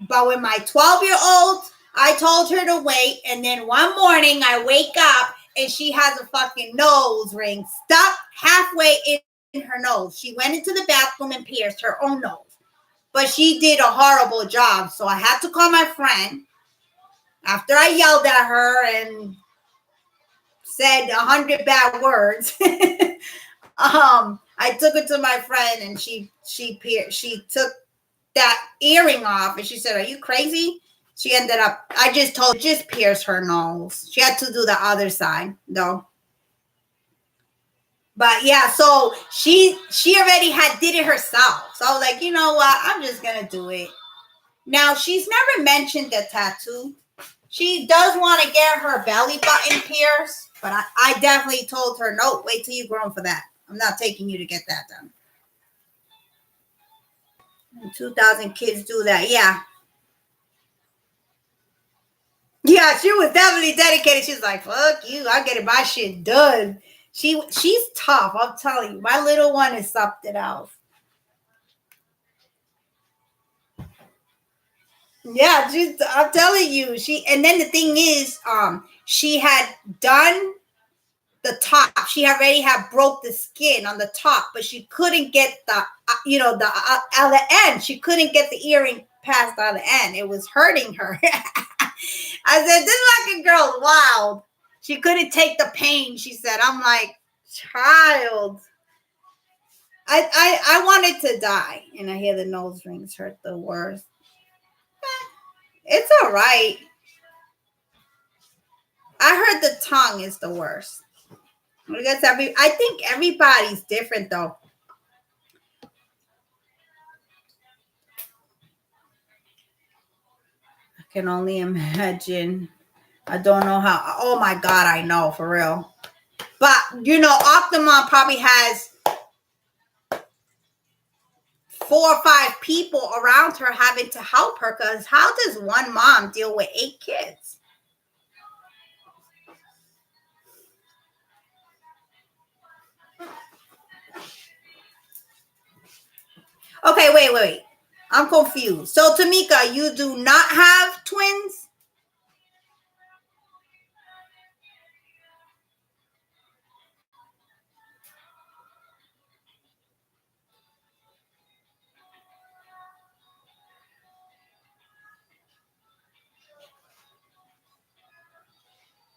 But with my 12-year-old, I told her to wait. And then one morning I wake up and she has a fucking nose ring stuck halfway in her nose. She went into the bathroom and pierced her own nose. But she did a horrible job. So I had to call my friend after I yelled at her and said 100 bad words. I took her to my friend and she took that earring off and she said, are you crazy? She ended up, I just told her, just pierce her nose. She had to do the other side though. But yeah, so she already did it herself. So I was like, you know what? I'm just going to do it. Now, she's never mentioned the tattoo. She does want to get her belly button pierced, but I definitely told her, no, wait till you're grown for that. I'm not taking you to get that done. And 2,000 kids do that. Yeah. Yeah, she was definitely dedicated. She's like, fuck you. I'm getting my shit done. She's tough. I'm telling you. My little one is something else. Yeah, I'm telling you. And then the thing is, she had done the top. She already had broke the skin on the top, but she couldn't get the out the end. She couldn't get the earring past the other end. It was hurting her. I said, this fucking girl's wild. She couldn't take the pain, she said. I'm like, child. I wanted to die. And I hear the nose rings hurt the worst. It's all right. I heard the tongue is the worst. I think everybody's different though. I can only imagine. I don't know how. Oh my God, I know for real. But Octomom probably has 4 or 5 people around her having to help her, because how does one mom deal with 8 kids? Okay, wait. I'm confused. So, Tamika, you do not have twins?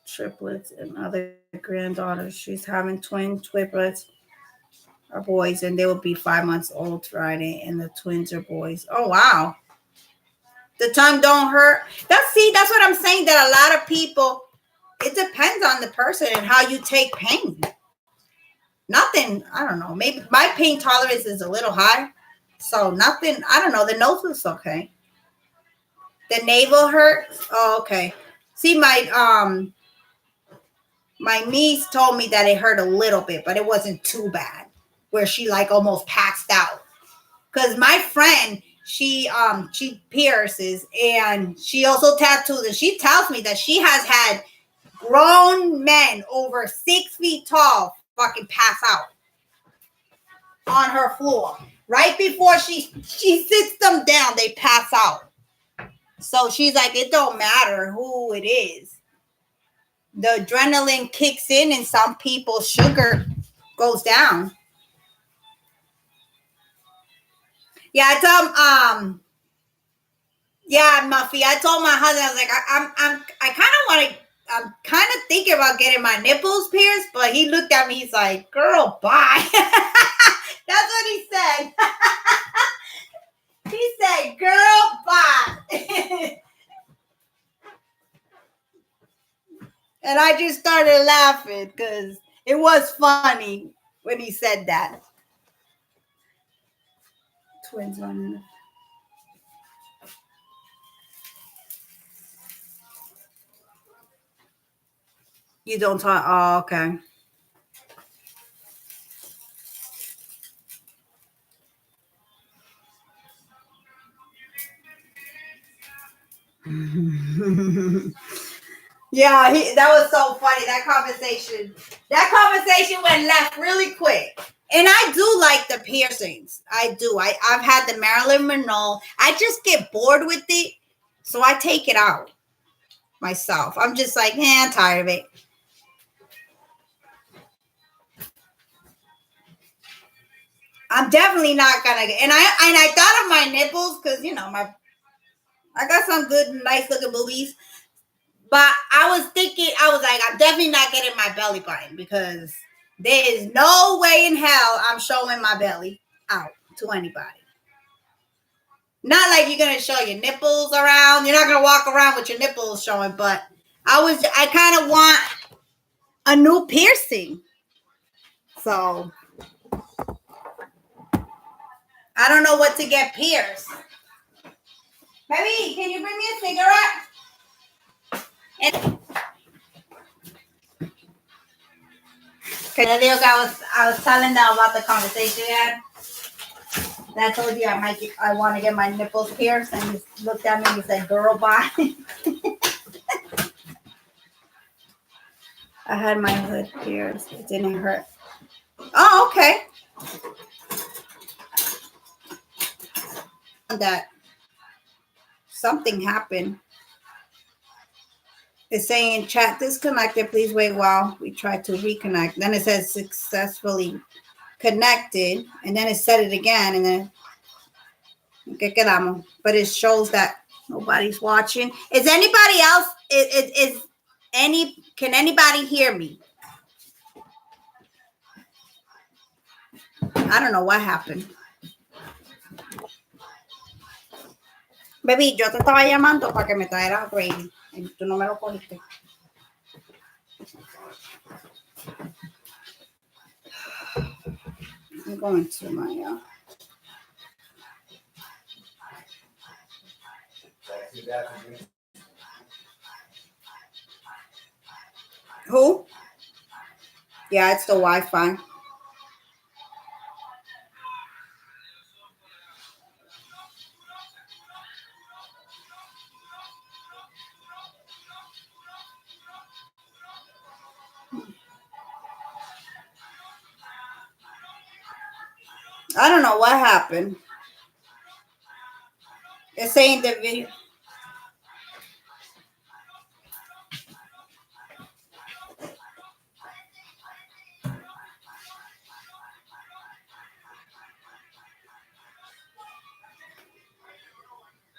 Triplets and other granddaughters. She's having twin triplets. are boys, and they will be 5 months old Friday, and the twins are boys. Oh wow. The tongue don't hurt. That's what I'm saying. That a lot of people, it depends on the person and how you take pain. Nothing, I don't know. Maybe my pain tolerance is a little high. So nothing, I don't know. The nose was okay. The navel hurts. Oh, okay. See, my niece told me that it hurt a little bit, but it wasn't too bad. Where she like almost passed out. Because my friend, she pierces and she also tattoos, and she tells me that she has had grown men over 6 feet tall fucking pass out on her floor. Right before she sits them down, they pass out. So she's like, it don't matter who it is. The adrenaline kicks in and some people's sugar goes down. Yeah, I told yeah, Muffy. I told my husband, I was like, I kind of want to. I'm kind of thinking about getting my nipples pierced, but he looked at me. He's like, "Girl, bye." That's what he said. He said, "Girl, bye." And I just started laughing because it was funny when he said that. Twins on. You don't talk. Oh, okay. Yeah, that was so funny. That conversation went left really quick. And I do like the piercings. I do. I've had the Marilyn Monroe. I just get bored with it, so I take it out myself. I'm just like, I'm tired of it. I'm definitely not gonna get. And I thought of my nipples because I got some good, nice looking boobies. But I was thinking, I was like, I'm definitely not getting my belly button because there is no way in hell I'm showing my belly out to anybody. Not like you're gonna show your nipples around. You're not gonna walk around with your nipples showing, but I kind of want a new piercing. So I don't know what to get pierced. Baby, can you bring me a cigarette? And I was telling them about the conversation we had. And I told you I want to get my nipples pierced, and he looked at me and he said, "Girl, bye." I had my hood pierced. It didn't hurt. Oh, okay. That something happened. It's saying chat disconnected. Please wait while we try to reconnect. Then it says successfully connected, and then it said it again, and then que quedamos. But it shows that nobody's watching. Is anybody else? Can anybody hear me? I don't know what happened. Baby, yo te estaba llamando para que me trajeras a Grady. Y tú no me lo cogiste. I'm going to my Who? Yeah, it's the Wi-Fi. I don't know what happened. It's saying the video.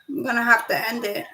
I'm gonna have to end it.